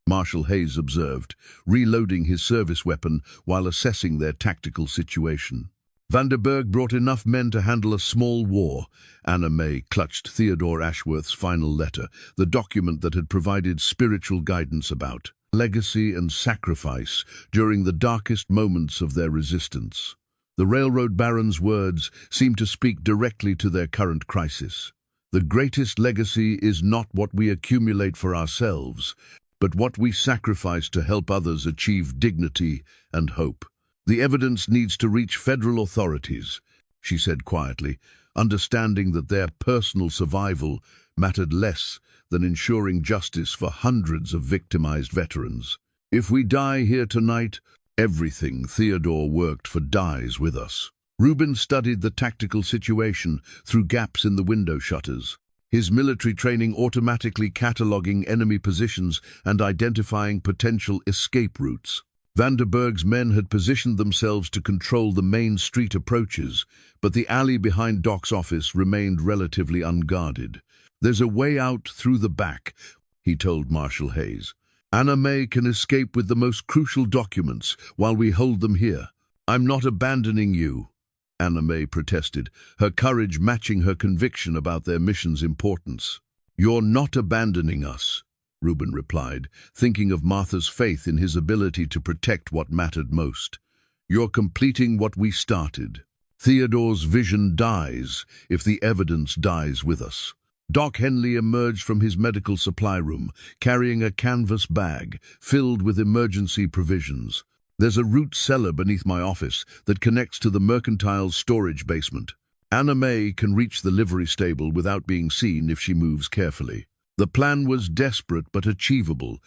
Speaker 1: Marshal Hayes observed, reloading his service weapon while assessing their tactical situation. Vanderberg brought enough men to handle a small war. Anna May clutched Theodore Ashworth's final letter, the document that had provided spiritual guidance about legacy and sacrifice during the darkest moments of their resistance. The railroad baron's words seemed to speak directly to their current crisis. "The greatest legacy is not what we accumulate for ourselves, but what we sacrifice to help others achieve dignity and hope. The evidence needs to reach federal authorities," she said quietly, understanding that their personal survival mattered less than ensuring justice for hundreds of victimized veterans. "If we die here tonight, everything Theodore worked for dies with us." Reuben studied the tactical situation through gaps in the window shutters, his military training automatically cataloging enemy positions and identifying potential escape routes. Vanderberg's men had positioned themselves to control the main street approaches, but the alley behind Doc's office remained relatively unguarded. "There's a way out through the back," he told Marshal Hayes. "Anna May can escape with the most crucial documents while we hold them here." "I'm not abandoning you," Anna May protested, her courage matching her conviction about their mission's importance. "You're not abandoning us," Reuben replied, thinking of Martha's faith in his ability to protect what mattered most. You're completing what we started. Theodore's vision dies if the evidence dies with us. Doc Henley emerged from his medical supply room, carrying a canvas bag filled with emergency provisions. There's a root cellar beneath my office that connects to the mercantile's storage basement. Anna May can reach the livery stable without being seen if she moves carefully. The plan was desperate but achievable,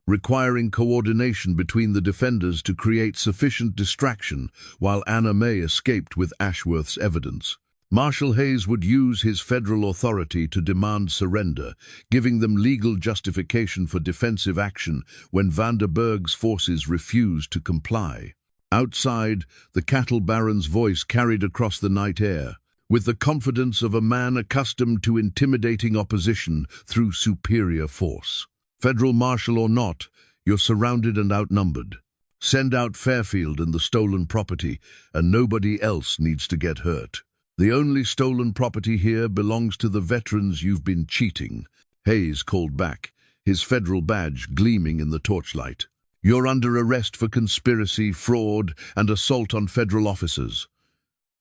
Speaker 1: requiring coordination between the defenders to create sufficient distraction while Anna May escaped with Ashworth's evidence. Marshal Hayes would use his federal authority to demand surrender, giving them legal justification for defensive action when Vanderburg's forces refused to comply. Outside, the cattle baron's voice carried across the night air, with the confidence of a man accustomed to intimidating opposition through superior force. Federal marshal or not, you're surrounded and outnumbered. Send out Fairfield and the stolen property, and nobody else needs to get hurt. The only stolen property here belongs to the veterans you've been cheating. Hayes called back, his federal badge gleaming in the torchlight. You're under arrest for conspiracy, fraud, and assault on federal officers.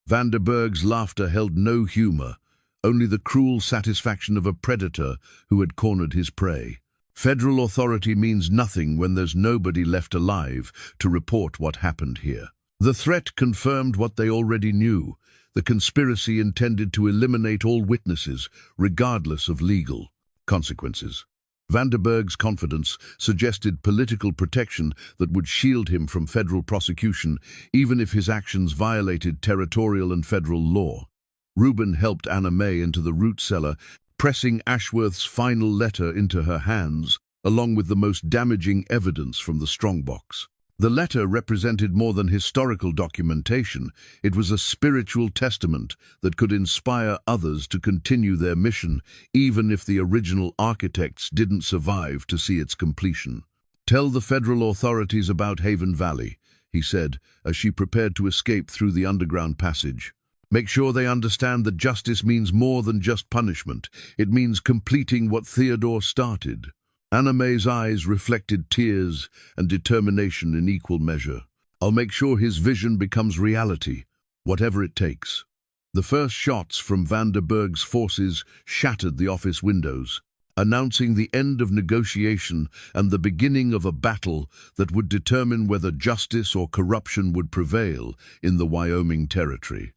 Speaker 1: Vanderburg's laughter held no humor, only the cruel satisfaction of a predator who had cornered his prey. Federal authority means nothing when there's nobody left alive to report what happened here. The threat confirmed what they already knew. The conspiracy intended to eliminate all witnesses, regardless of legal consequences. Vanderburg's confidence suggested political protection that would shield him from federal prosecution, even if his actions violated territorial and federal law. Reuben helped Anna May into the root cellar, pressing Ashworth's final letter into her hands, along with the most damaging evidence from the strongbox. The letter represented more than historical documentation. It was a spiritual testament that could inspire others to continue their mission, even if the original architects didn't survive to see its completion. "Tell the federal authorities about Haven Valley," he said, as she prepared to escape through the underground passage. "Make sure they understand that justice means more than just punishment. It means completing what Theodore started." Anna May's eyes reflected tears and determination in equal measure. "I'll make sure his vision becomes reality, whatever it takes." The first shots from Vanderburg's forces shattered the office windows, announcing the end of negotiation and the beginning of a battle that would determine whether justice or corruption would prevail in the Wyoming Territory.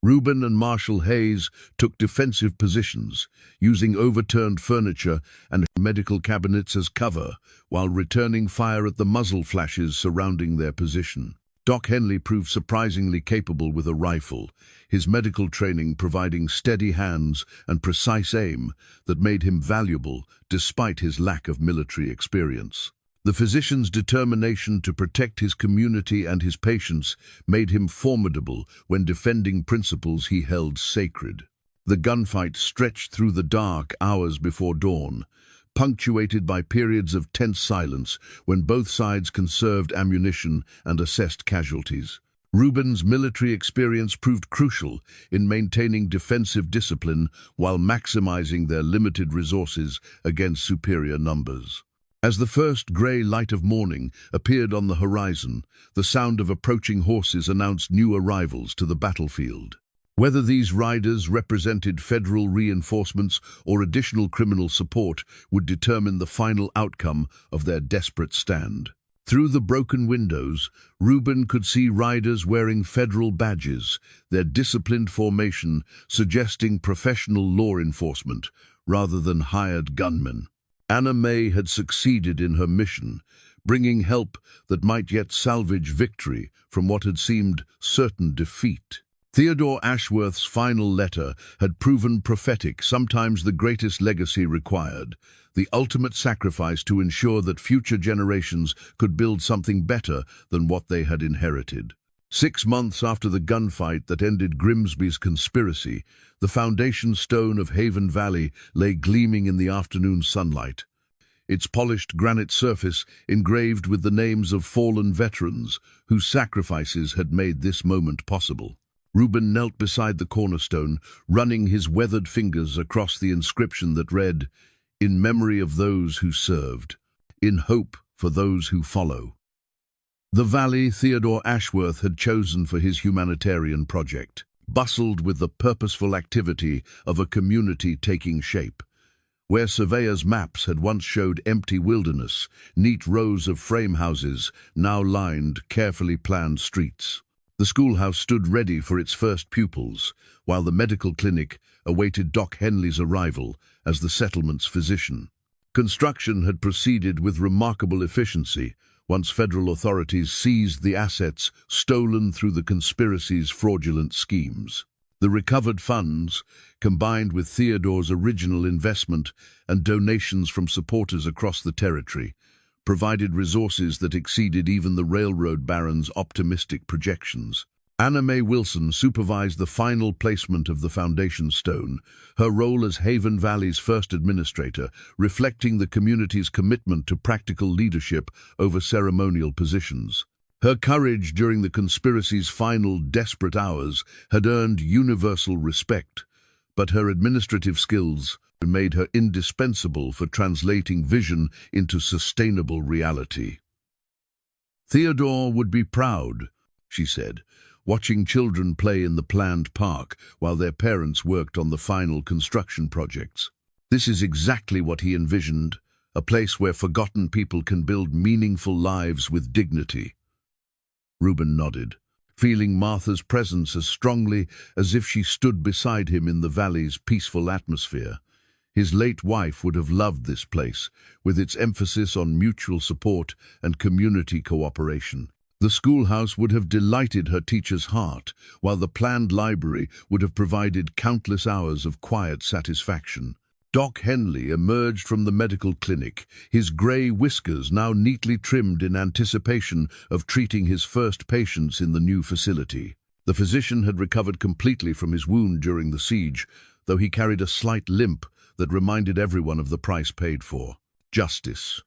Speaker 1: Reuben and Marshal Hayes took defensive positions, using overturned furniture and medical cabinets as cover, while returning fire at the muzzle flashes surrounding their position. Doc Henley proved surprisingly capable with a rifle, his medical training providing steady hands and precise aim that made him valuable despite his lack of military experience. The physician's determination to protect his community and his patients made him formidable when defending principles he held sacred. The gunfight stretched through the dark hours before dawn, punctuated by periods of tense silence when both sides conserved ammunition and assessed casualties. Reuben's military experience proved crucial in maintaining defensive discipline while maximizing their limited resources against superior numbers. As the first grey light of morning appeared on the horizon, the sound of approaching horses announced new arrivals to the battlefield. Whether these riders represented federal reinforcements or additional criminal support would determine the final outcome of their desperate stand. Through the broken windows, Reuben could see riders wearing federal badges, their disciplined formation suggesting professional law enforcement rather than hired gunmen. Anna May had succeeded in her mission, bringing help that might yet salvage victory from what had seemed certain defeat. Theodore Ashworth's final letter had proven prophetic, sometimes the greatest legacy required, the ultimate sacrifice to ensure that future generations could build something better than what they had inherited. 6 months after the gunfight that ended Grimsby's conspiracy, the foundation stone of Haven Valley lay gleaming in the afternoon sunlight, its polished granite surface engraved with the names of fallen veterans whose sacrifices had made this moment possible. Reuben knelt beside the cornerstone, running his weathered fingers across the inscription that read, "In memory of those who served, in hope for those who follow." The valley Theodore Ashworth had chosen for his humanitarian project bustled with the purposeful activity of a community taking shape. Where surveyors' maps had once showed empty wilderness, neat rows of frame houses now lined carefully planned streets. The schoolhouse stood ready for its first pupils, while the medical clinic awaited Doc Henley's arrival as the settlement's physician. Construction had proceeded with remarkable efficiency once federal authorities seized the assets stolen through the conspiracy's fraudulent schemes. The recovered funds, combined with Theodore's original investment and donations from supporters across the territory, provided resources that exceeded even the railroad baron's optimistic projections. Anna Mae Wilson supervised the final placement of the foundation stone, her role as Haven Valley's first administrator, reflecting the community's commitment to practical leadership over ceremonial positions. Her courage during the conspiracy's final desperate hours had earned universal respect, but her administrative skills made her indispensable for translating vision into sustainable reality. "Theodore would be proud," she said, watching children play in the planned park while their parents worked on the final construction projects. "This is exactly what he envisioned, a place where forgotten people can build meaningful lives with dignity." Reuben nodded, feeling Martha's presence as strongly as if she stood beside him in the valley's peaceful atmosphere. His late wife would have loved this place, with its emphasis on mutual support and community cooperation. The schoolhouse would have delighted her teacher's heart, while the planned library would have provided countless hours of quiet satisfaction. Doc Henley emerged from the medical clinic, his grey whiskers now neatly trimmed in anticipation of treating his first patients in the new facility. The physician had recovered completely from his wound during the siege, though he carried a slight limp that reminded everyone of the price paid for justice.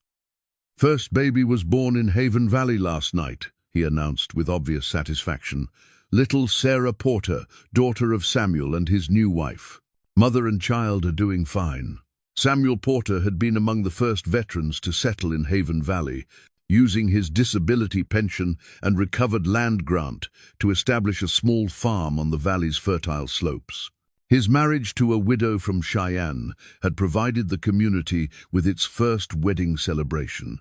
Speaker 1: "First baby was born in Haven Valley last night," he announced with obvious satisfaction. "Little Sarah Porter, daughter of Samuel and his new wife. Mother and child are doing fine." Samuel Porter had been among the first veterans to settle in Haven Valley, using his disability pension and recovered land grant to establish a small farm on the valley's fertile slopes. His marriage to a widow from Cheyenne had provided the community with its first wedding celebration,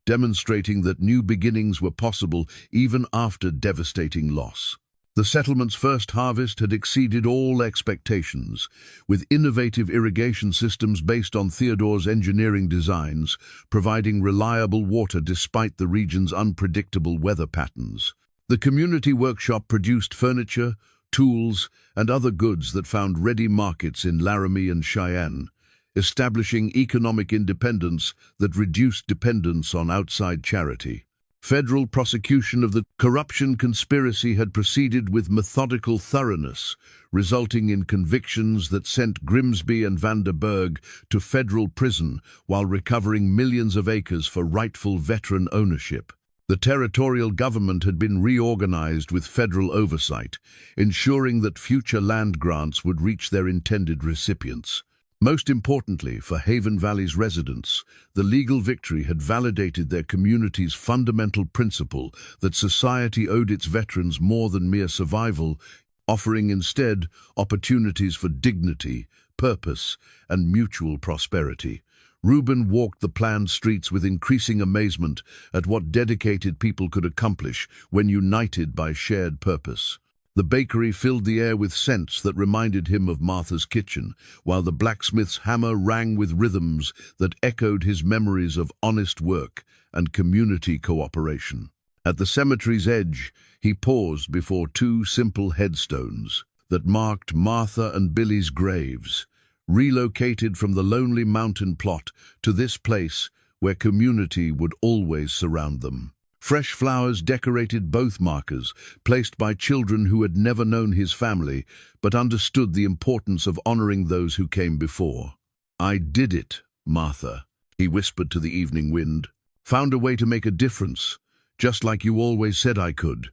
Speaker 1: demonstrating that new beginnings were possible even after devastating loss. The settlement's first harvest had exceeded all expectations, with innovative irrigation systems based on Theodore's engineering designs, providing reliable water despite the region's unpredictable weather patterns. The community workshop produced furniture, tools, and other goods that found ready markets in Laramie and Cheyenne, establishing economic independence that reduced dependence on outside charity. Federal prosecution of the corruption conspiracy had proceeded with methodical thoroughness, resulting in convictions that sent Grimsby and Vanderburg to federal prison while recovering millions of acres for rightful veteran ownership. The territorial government had been reorganized with federal oversight, ensuring that future land grants would reach their intended recipients. Most importantly, for Haven Valley's residents, the legal victory had validated their community's fundamental principle that society owed its veterans more than mere survival, offering instead opportunities for dignity, purpose, and mutual prosperity. Reuben walked the planned streets with increasing amazement at what dedicated people could accomplish when united by shared purpose. The bakery filled the air with scents that reminded him of Martha's kitchen, while the blacksmith's hammer rang with rhythms that echoed his memories of honest work and community cooperation. At the cemetery's edge, he paused before two simple headstones that marked Martha and Billy's graves, relocated from the lonely mountain plot to this place where community would always surround them. Fresh flowers decorated both markers, placed by children who had never known his family, but understood the importance of honoring those who came before. "I did it, Martha," he whispered to the evening wind. "Found a way to make a difference, just like you always said I could."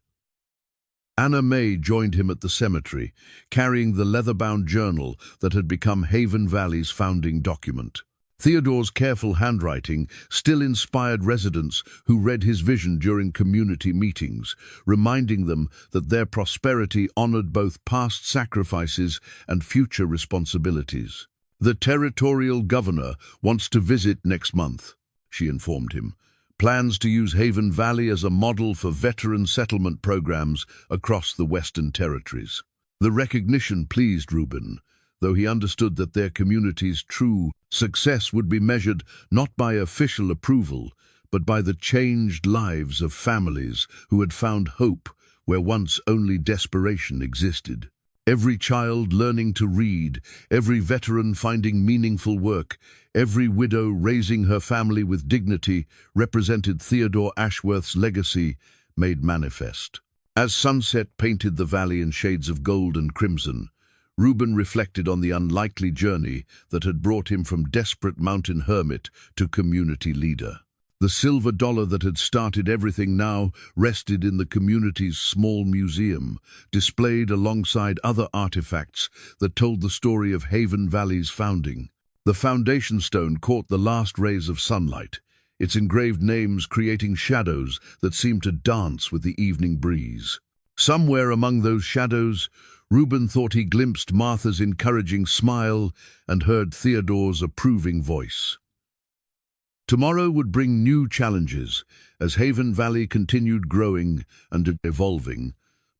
Speaker 1: Anna Mae joined him at the cemetery, carrying the leather-bound journal that had become Haven Valley's founding document. Theodore's careful handwriting still inspired residents who read his vision during community meetings, reminding them that their prosperity honored both past sacrifices and future responsibilities. "The territorial governor wants to visit next month," she informed him. "Plans to use Haven Valley as a model for veteran settlement programs across the Western Territories." The recognition pleased Reuben, though he understood that their community's true success would be measured not by official approval, but by the changed lives of families who had found hope where once only desperation existed. Every child learning to read, every veteran finding meaningful work, every widow raising her family with dignity represented Theodore Ashworth's legacy made manifest. As sunset painted the valley in shades of gold and crimson, Reuben reflected on the unlikely journey that had brought him from desperate mountain hermit to community leader. The silver dollar that had started everything now rested in the community's small museum, displayed alongside other artifacts that told the story of Haven Valley's founding. The foundation stone caught the last rays of sunlight, its engraved names creating shadows that seemed to dance with the evening breeze. Somewhere among those shadows, Reuben thought he glimpsed Martha's encouraging smile and heard Theodore's approving voice. Tomorrow would bring new challenges as Haven Valley continued growing and evolving,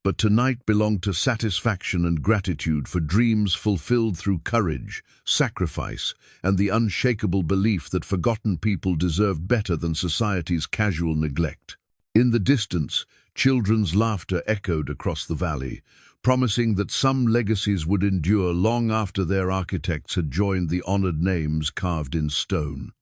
Speaker 1: but tonight belonged to satisfaction and gratitude for dreams fulfilled through courage, sacrifice, and the unshakable belief that forgotten people deserved better than society's casual neglect. In the distance, children's laughter echoed across the valley, promising that some legacies would endure long after their architects had joined the honored names carved in stone.